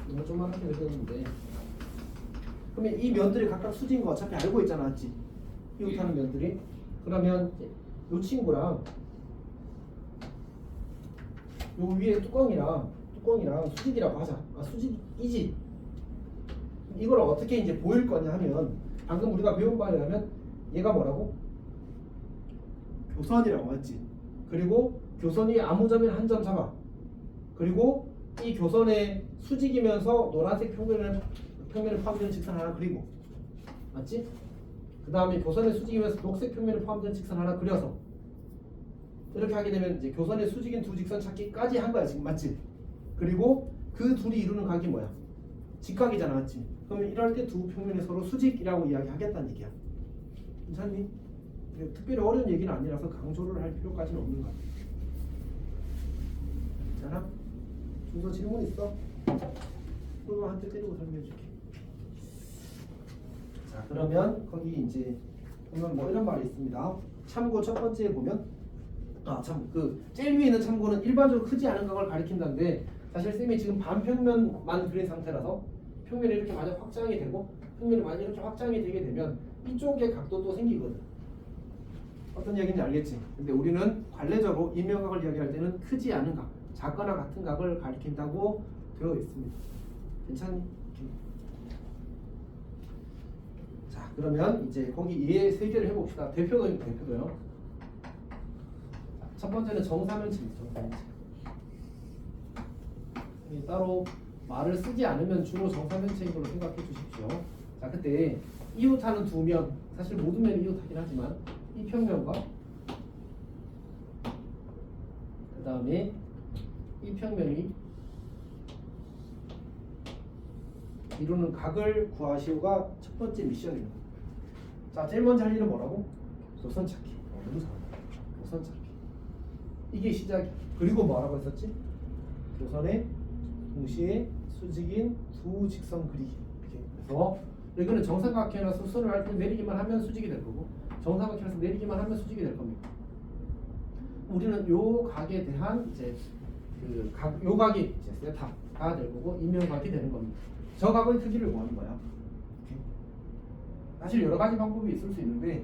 이거 좀만 이렇게 되겠는데 그러면 이 면들이 각각 수직인 거 어차피 알고 있잖아, 맞지? 이웃하는 면들이. 그러면 이 친구랑 요 위에 뚜껑이랑 수직이라고 하자. 수직이지. 이걸 어떻게 이제 보일 거냐 하면 방금 우리가 배운 바에 의하면 얘가 뭐라고? 교선이라고 맞지? 그리고 교선이 아무 점인 한 점 잡아. 그리고 이 교선의 수직이면서 노란색 평면을 포함되는 직선 하나 그리고 맞지? 그 다음에 교선의 수직이면서 녹색 평면을 포함되는 직선 하나 그려서 이렇게 하게 되면 이제 교선의 수직인 두 직선 찾기까지 한 거야 지금 맞지? 그리고 그 둘이 이루는 각이 뭐야? 직각이잖아 맞지? 그러면 이럴 때 두 평면이 서로 수직이라고 이야기하겠다는 얘기야. 괜찮니? 이게 특별히 어려운 얘기는 아니라서 강조를 할 필요까지는 없는 거야. 괜찮아? 준서 질문 있어? 그거 한 대 때리고 설명해 줄게. 자 그러면 거기 이제 보면 뭐 이런 말이 있습니다. 참고 첫 번째에 보면 참 그 제일 위에 있는 참고는 일반적으로 크지 않은 각을 가리킨다는데 사실 쌤이 지금 반평면만 그린 상태라서 평면이 이렇게 만약 확장이 되고 평면이 만약 이렇게 확장이 되게 되면 이쪽의 각도도 생기거든. 어떤 이야기인지 알겠지? 근데 우리는 관례적으로 인명각을 이야기할 때는 크지 않은 각, 작거나 같은 각을 가리킨다고 되어 있습니다. 괜찮니? 자 그러면 이제 거기 얘 세 개를 해봅시다. 대표도요. 첫 번째는 정사면체입니다. 정사면체. 따로 말을 쓰지 않으면 주로 정사면체인 걸로 생각해 주십시오. 자 그때 이웃하는 두 면, 사실 모든 면이 이웃하긴 하지만 이 평면과 그 다음에 이 평면이 이루는 각을 구하시오가 첫 번째 미션입니다. 자 제일 먼저 할 일은 뭐라고? 노선 찾기. 너무 잘한다. 노선 찾기. 이게 시작이야. 그리고 뭐라고 했었지? 교선의 동시에 수직인 두 직선 그리기. 이렇게. 그래서 이거는 정삼각형이라서 수선을 할 때 내리기만 하면 수직이 될 거고 정삼각형에서 내리기만 하면 수직이 될 겁니다. 우리는 요 각에 대한 이제 요 각이 이제 세타가 될 거고 인면각이 되는 겁니다. 저 각의 크기를 구하는 거야. 이렇게. 사실 여러 가지 방법이 있을 수 있는데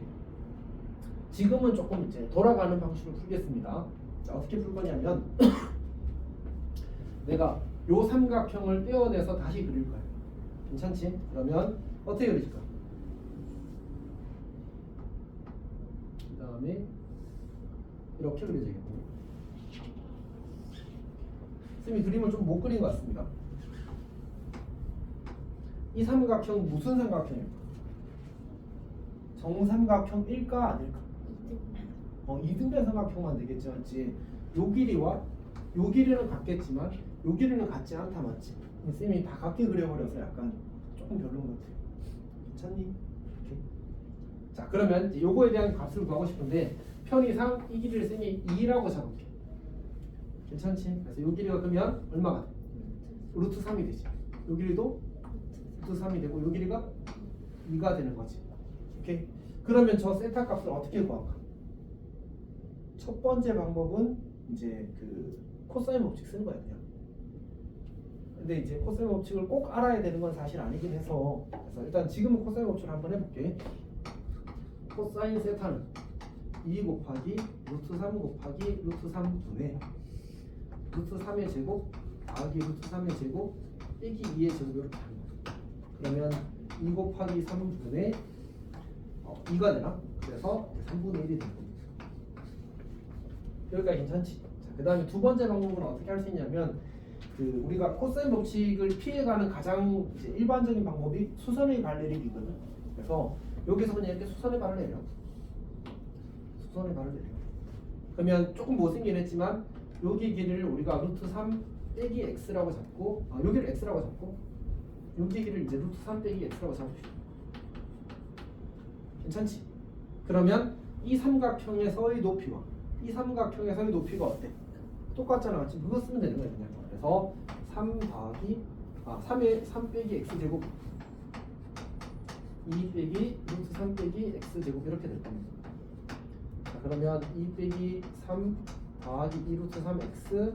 지금은 조금 이제 돌아가는 방식으로 풀겠습니다. 자, 어떻게 풀 거냐면 내가 요 삼각형을 떼어내서 다시 그릴 거야. 괜찮지? 그러면 어떻게 그릴까? 그 다음에 이렇게 그려지겠고 쌤이 그림을 좀 못 그린 것 같습니다. 이 삼각형 무슨 삼각형일까? 정삼각형일까 아닐까? 이등변 삼각형만 되겠지 맞지? 요 길이와 요 길이는 같겠지만 요 길이는 같지 않다 맞지? 쌤이 다 같게 그려버려서 약간 조금 별로인 것 같아요. 괜찮니? 이렇게. 자 그러면 이제 요거에 대한 값을 구하고 싶은데 편의상 이 길이를 쌤이 2라고 잡을게. 괜찮지? 그래서 요 길이가 그러면 얼마가 돼? 루트 3이 되지. 요 길이도 루트 3이 되고 요 길이가 2가 되는 거지. 오케이? 그러면 저 세타 값을 어떻게 구할까? 첫 번째 방법은 이제 그 코사인 법칙 쓰는 거야 그냥. 근데 이제 코사인 법칙을 꼭 알아야 되는 건 사실 아니긴 해서 그래서 일단 지금은 코사인 법칙을 한번 해볼게. 코사인 세타는 2 곱하기 루트 3 곱하기 루트 3분의 루트 3의 제곱 더하기 루트 3의 제곱 빼기 2의 제곱 이렇게 하는 거야. 그러면 2 곱하기 3분의 2가 되나? 그래서 3분의 1이 되는 겁니다. 여기까지 괜찮지? 그 다음에 두 번째 방법은 어떻게 할 수 있냐면 우리가 코사인 법칙을 피해가는 가장 이제 일반적인 방법이 수선의 발 내리기거든. 그래서 여기서 그냥 이렇게 수선의 발을 내려. 수선의 발을 내려. 그러면 조금 못생긴 했지만 여기 길이를 우리가 루트 3 빼기 x라고 잡고 여기를 x라고 잡고 여기 길이를 이제 루트 3 빼기 x라고 잡읍시다. 괜찮지? 그러면 이 삼각형에서의 높이와 이 삼각형에서의 높이가 어때? 똑같잖아 맞지? 그거 쓰면 되는 거야 그냥. 그래서 3 더하기 3 빼기 x제곱 2 빼기 루트 3 빼기 x제곱 이렇게 될 겁니다. 자 그러면 2 빼기 3 더하기 2 루트 3x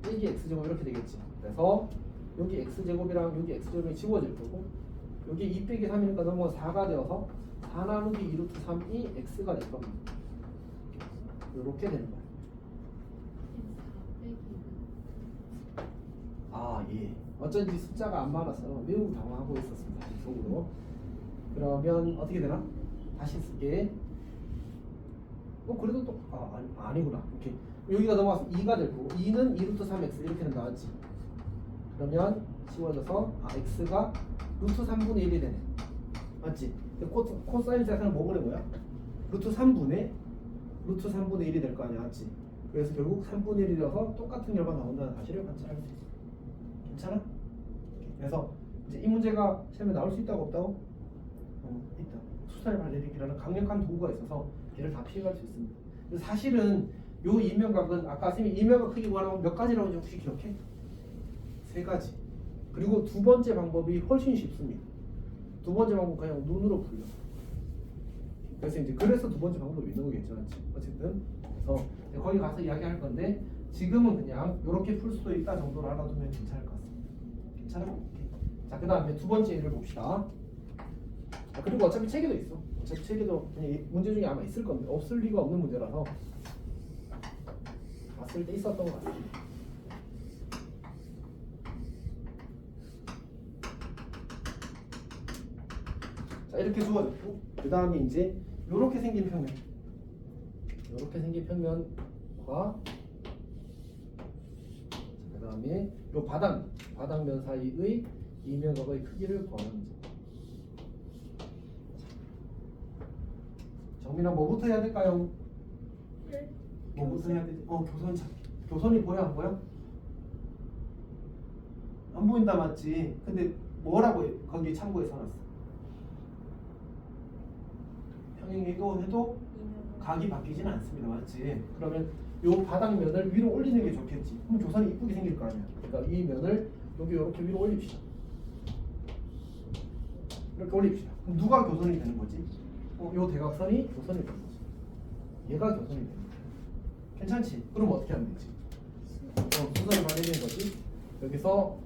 빼기 x제곱 이렇게 되겠지. 그래서 여기 x제곱이랑 여기 x제곱이 지워질 거고 여기 2 빼기 3이니까 넘어가 4가 되어서 4 나누기 2 루트 3이 x가 될 겁니다. 이렇게 되는 거야. 예. 어쩐지 숫자가 안 많아서 매우 당황하고 있었습니다. 속으로. 그러면 어떻게 되나? 다시 쓸게. 그래도 또 아니구나. 이렇게 여기가 넘어가서 2가 될 거고 2는 2루트 3x 이렇게는 나왔지. 그러면 씌워져서 x가 루트 3분의 1이 되네. 맞지? 코사인 세타는 뭐 보는 거야? 루트 3분의 1이 될 거 아니야, 맞지? 그래서 결국 3분의 1이라서 똑같은 결과 나온다는 사실을 관찰할 수 있어. 괜찮아? 그래서 이제 이 문제가 시험에 나올 수 있다고 없다고? 있다. 수사의 발레리기라는 강력한 도구가 있어서 걔를 다 피해갈 수 있습니다. 그래서 사실은 요 이면각은 아까 선생님이 이면각 크기 구하라고 몇 가지라고 혹시 기억해? 3가지. 그리고 두 번째 방법이 훨씬 쉽습니다. 두 번째 방법 그냥 눈으로 풀려. 그래서 두 번째 방법이 있는 거겠죠, 맞지? 어쨌든 그래서 거기 가서 이야기할 건데 지금은 그냥 이렇게 풀 수도 있다 정도로 알아두면 괜찮을 것 같습니다. 괜찮아? 오케이. 자, 그 다음에 두 번째 예를 봅시다. 그리고 어차피 책에도 있어. 어차피 책에도 그냥 문제 중에 아마 있을 건데 없을 리가 없는 문제라서 봤을 때 있었던 것 같습니다. 자, 이렇게 주어졌고 그 다음에 이제 이렇게 생긴 평면, 이렇게 생긴 평면과 그 다음에 요 바닥면 사이의 이면각의 크기를 구하는 문제. 정민아 뭐부터 해야 될까요? 네. 뭐부터 해야 되지? 교선 찾기. 교선이 보여 안 보여? 안 보인다 맞지? 근데 뭐라고 거기 참고해 써놨어? 평행이도 해도 각이 바뀌지는 않습니다, 맞지? 그러면 요 바닥면을 위로 올리는 게 좋겠지. 그럼 교선이 이쁘게 생길 거 아니야. 그러니까 이 면을 여기 이렇게 위로 올립시다. 이렇게 올립시다. 그럼 누가 교선이 되는 거지? 요 대각선이 교선이 되는 거지. 얘가 교선이 되는 거야. 괜찮지? 그럼 어떻게 하면 되지? 수선을 발휘되는 거지. 여기서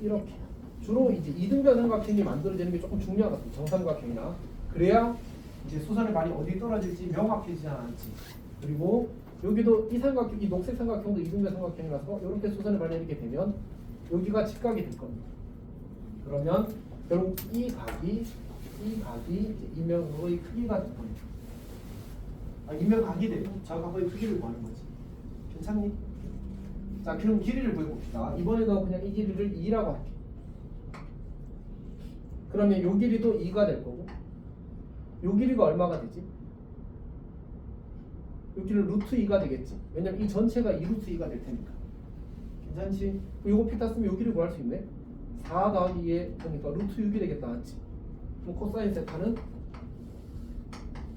이렇게 주로 이제 이등변 삼각형이 만들어지는 게 조금 중요하거든. 정삼각형이나 그래야 이제 수선의 발이 어디 떨어질지 명확해지지 않았지. 그리고 여기도 이 삼각형, 이 녹색 삼각형도 이등변 삼각형이라서 이렇게 수선의 발이 이렇게 되면 여기가 직각이 될 겁니다. 그러면 결국 이 각이 이제 이면의 크기가 될 겁니다. 이면각이 되고 저 각의 크기를 구하는 거지. 괜찮니? 자, 그럼 길이를 구해봅시다. 이번에도 그냥 이 길이를 2라고 할게. 그러면 요 길이도 2가 될 거고 요 길이가 얼마가 되지? 요 길이는 루트 2가 되겠지. 왜냐면 이 전체가 2루트 2가 될 테니까. 괜찮지? 요거 피타 쓰면 요 길이 구할 수 있네. 4 더하기 2에 그러니까 루트 6이 되겠다, 맞지? 그럼 코사인 세타는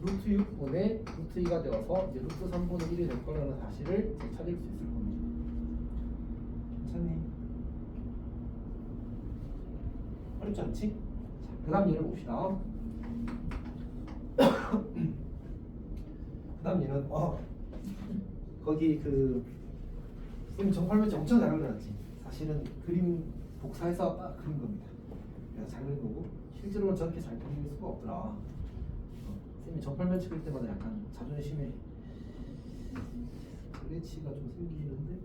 루트 6분의 루트 2가 되어서 이제 루트 3분의 1이 될 거라는 사실을 찾을 수 있을 겁니다. 괜찮니? 어렵지 않지? 자, 그 다음 예를 봅시다. 그 다음 얘는 거기 지금 정팔매치 엄청 잘 그려놨지. 사실은 그림 복사해서 딱 그린 겁니다. 내가 잘 그린 거고 실제로는 저렇게 잘 그릴 수가 없더라. 쌤이 정팔매치 그릴 때마다 약간 자존심에 스크래치가 좀 생기는데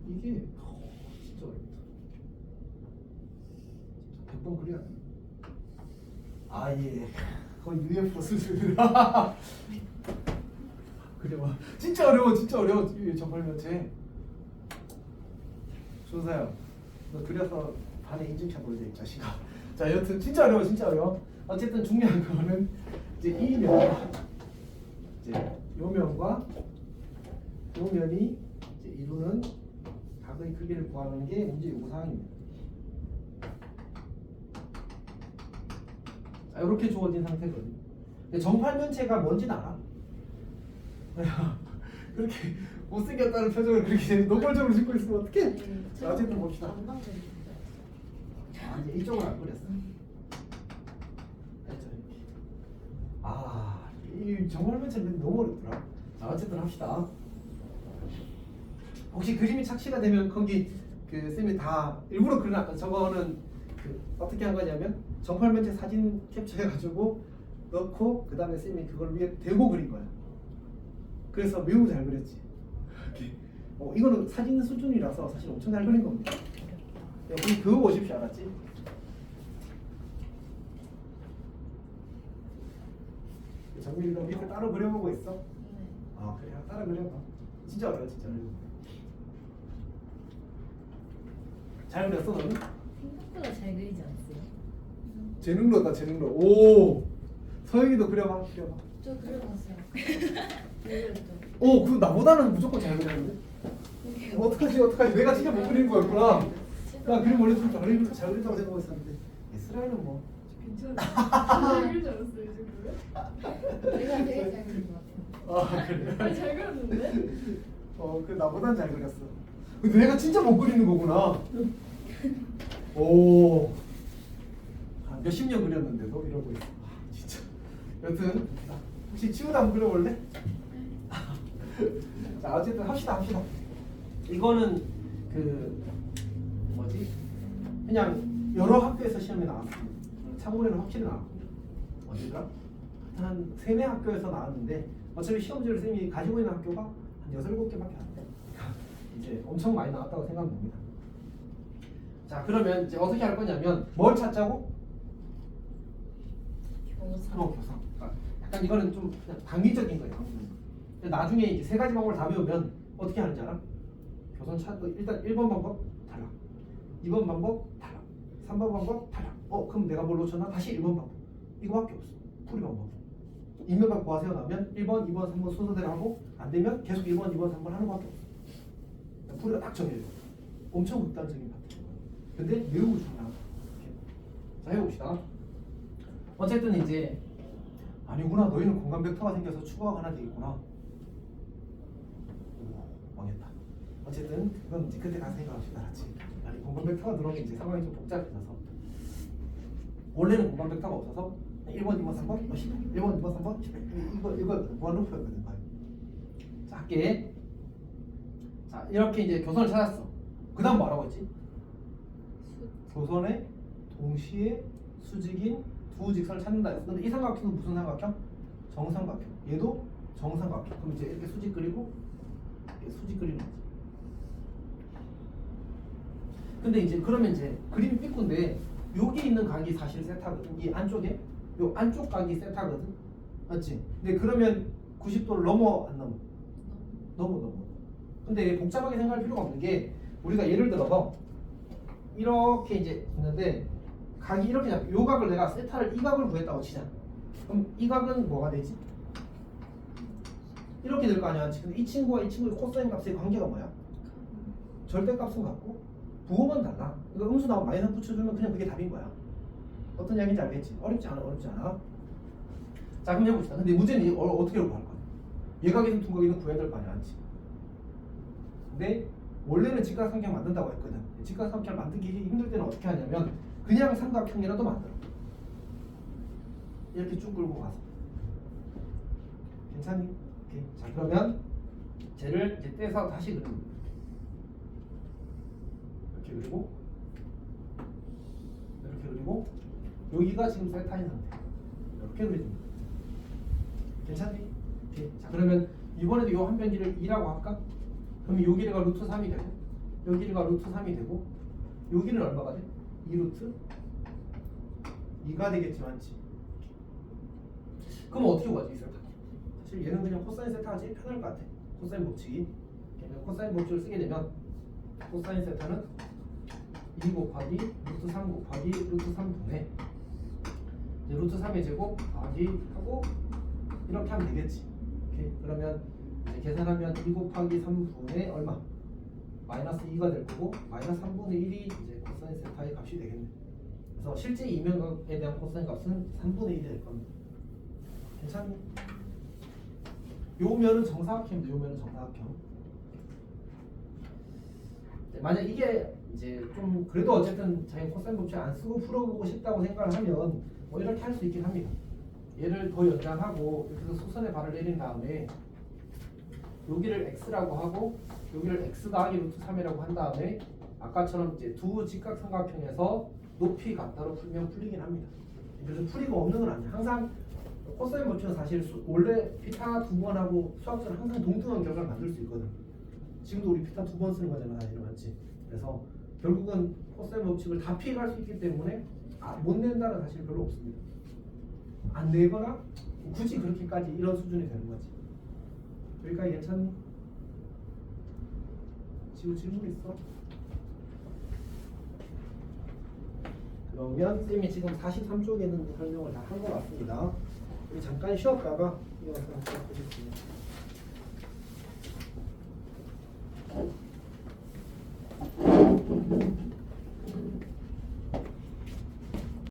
이게 진짜 어렵다. 100번 그려야 돼. 예. 거의 UFO 수준이라. 그래 봐. 진짜 어려워. 정팔면체. 준서야, 너 그려서 반에 인증샷 보여줘 이 자식아. 자, 여튼 진짜 어려워. 어쨌든 중요한 거는 이제 이 면과 이제 요 면과 요 면이 이제 이루는 각의 크기를 구하는 게 문제 요구사항입니다. 자, 이렇게 주어진 상태거든요. 근데 정팔면체가 뭔지는 알아? 그렇게 못생겼다는 표정을 그렇게 노골적으로 짓고 있으면 어떡해? 자, 어쨌든 봅시다. 이제 이쪽을 안 그렸어. 이 정팔면체는 너무 어렵더라. 자, 어쨌든 합시다. 혹시 그림이 착시가 되면 거기 쌤이 다 일부러 그려놨다. 저거는 어떻게 한 거냐면 정팔면체 사진 캡처해가지고 넣고 그 다음에 쌤이 그걸 위에 대고 그린 거야. 그래서 매우 잘 그렸지. 이거는 사진 수준이라서 사실 엄청 잘 그린 겁니다. 우리 그거 보십시오, 알았지? 정민이 너 밑에 따로 그려보고 있어? 네. 아 그래 따로 그려봐. 진짜 어려워 진짜 어려워. 잘 그렸어 너는? 생각보다 잘 그리지 않았어요? 재능로다 재능로. 오 서영이도 그려봐 그려봐. 저 그려봤어요. 그렸죠. 오 그 나보다는 무조건 잘 그렸는데. 어떡하지 내가 진짜 못 그리는 거였구나. 나 그림 원래 좀 잘 그린다고 생각하고 있었는데 슬라이는 뭐. 괜찮아요. 잘 그리지 않았어요 이 정도면? 제가 되게 잘 그린 것 같아요. 아 그래? 아니 잘 그렸는데? 그 나보단 잘 그렸어. 근데 내가 진짜 못 그리는 거구나. 오. 몇십 년 그렸는데도 이러고 있어. 진짜. 여튼 혹시 치우도 한번 그려볼래? 자 어쨌든 합시다. 이거는 그 뭐지? 그냥 여러 학교에서 시험에 나왔습니다. 창원에는 확실히 나왔고 어디더라? 한 3-4학교에서 나왔는데 어차피 시험지를 쌤이 가지고 있는 학교가 한 6-7개밖에 안 돼. 이제 엄청 많이 나왔다고 생각하면 됩니다. 자 그러면 이제 어떻게 할 거냐면 뭘 찾자고? 교사. 교사. 약간 이거는 좀 그냥 당위적인 거예요. 근데 나중에 이제 3가지 방법을 다 배우면 어떻게 하는지 알아? 교선 찾고 일단 1번 방법 탈락, 2번 방법 탈락, 3번 방법 탈락. 그럼 내가 뭘 놓쳤나? 다시 1번 방법. 이거밖에 없어. 풀이 방법. 인명학 구하세요 나오면 1번, 2번, 3번 순서대로 하고 안 되면 계속 1번, 2번, 3번 하는 거밖에 없어. 풀이가 딱 정해져. 엄청 극단적인 파트예요. 근데 매우 중요한. 자 해봅시다. 어쨌든 이제 아니구나 너희는 공간 벡터가 생겨서 추가가 하나 되겠구나. 오, 망했다. 어쨌든 그건 이제 그때 가서 생각합시다. 같이. 아니 공간 벡터가 들어오면 이제 상황이 좀 복잡해져서 원래는 공간 벡터가 없어서 1번, 2번, 3번 10, 1번, 2번, 3번 10. 이거 무한루프였거든 거의. 자 할게. 자 이렇게 이제 교선을 찾았어. 그 다음 뭐라고 했지? 교선에 동시에 수직인 두 직선을 찾는다 했어. 근데 이 삼각형은 무슨 삼각형? 정삼각형. 얘도 정삼각형. 그럼 이제 이렇게 수직 그리고 이렇게 수직 그리는 거지. 근데 이제 그러면 이제 그림이 삐꾼데 여기 있는 각이 사실 세타거든. 이 안쪽에 요 안쪽 각이 세타거든. 맞지? 근데 그러면 90도를 넘어 안 넘어? 넘어. 근데 복잡하게 생각할 필요가 없는 게 우리가 예를 들어서 이렇게 이제 있는데 각이 이렇게 잡혀. 요 각을 내가 세타를 이 각을 구했다고 치자. 그럼 이 각은 뭐가 되지? 이렇게 될 거 아니야. 근데 이 친구와 이 친구의 코사인 값의 관계가 뭐야? 절대값은 같고 부호만 달라. 그러니까 음수 나오면 마이너스 붙여주면 그냥 그게 답인 거야. 어떤 이야기인지 알겠지? 어렵지 않아. 자 그럼 해봅시다. 근데 문제는 어떻게 구할 거야? 예각이든 둔각이든 구해야 될 거 아니야. 맞지? 근데 원래는 직각삼각형 만든다고 했거든. 직각삼각형을 만들기 힘들 때는 어떻게 하냐면 그냥 삼각형이라도 만들어. 이렇게 쭉 끌고 가서. 괜찮니? 오케이. 자 그러면 쟤를 이제 떼서 다시 그립니다. 이렇게 그리고 여기가 지금 세타인 상태. 이렇게 그려줍니다. 괜찮니? 오케이. 자 그러면 이번에도 이 한 변기를 2라고 할까? 그럼 요 길이가 루트 3이 되고 요 길이가 루트 3이 되고 요 길이는 얼마가 돼? 2루트 2가 되겠지만지. 그럼 어떻게 구하지 이 세타? 사실 얘는 그냥 코사인 세타가 제일 편할 것 같아. 코사인 법칙이. 코사인 법칙을 쓰게 되면 코사인 세타는 2 곱하기 루트 3 곱하기 루트 3분의 이제 루트 3의 제곱 더하기 하고 이렇게 하면 되겠지. 오케이. 그러면 이제 계산하면 2 곱하기 3분의 얼마? 마이너스 2가 될 거고 마이너스 3분의 1이 이제 코사인 세타의 값이 되겠네. 그래서 실제 이면각에 대한 코사인 값은 3분의 1이 될 겁니다. 괜찮니? 요 면은 정사각형인데 요 면은 정사각형. 만약 이게 이제 좀 그래도 어쨌든 자기 코사인 법칙 안 쓰고 풀어보고 싶다고 생각을 하면 뭐 이렇게 할 수 있긴 합니다. 얘를 더 연장하고 이렇게 해서 수선의 발을 내린 다음에 여기를 x라고 하고 여기를 x 더하기 루트 3이라고 한 다음에 아까처럼 이제 두 직각삼각형에서 높이 같다로 풀면 풀리긴 합니다. 그래서 풀이가 없는 건 아니야. 항상 코사인 법칙은 사실 원래 피타 2번 하고 수학자는 항상 동등한 결과를 만들 수 있거든. 지금도 우리 피타 2번 쓰는 거잖아, 맞지? 그래서 결국은 코사인 법칙을 다 피해갈 수 있기 때문에 못 낸다는 사실 별로 없습니다. 안 내거나 굳이 그렇게까지 이런 수준이 되는 거지. 여기까지 괜찮니? 지금 질문 있어? 그러면 쌤이 지금 43쪽에 있는 설명을 다 한 것 같습니다. 우리 잠깐 쉬었다가 이어서 보겠습니다.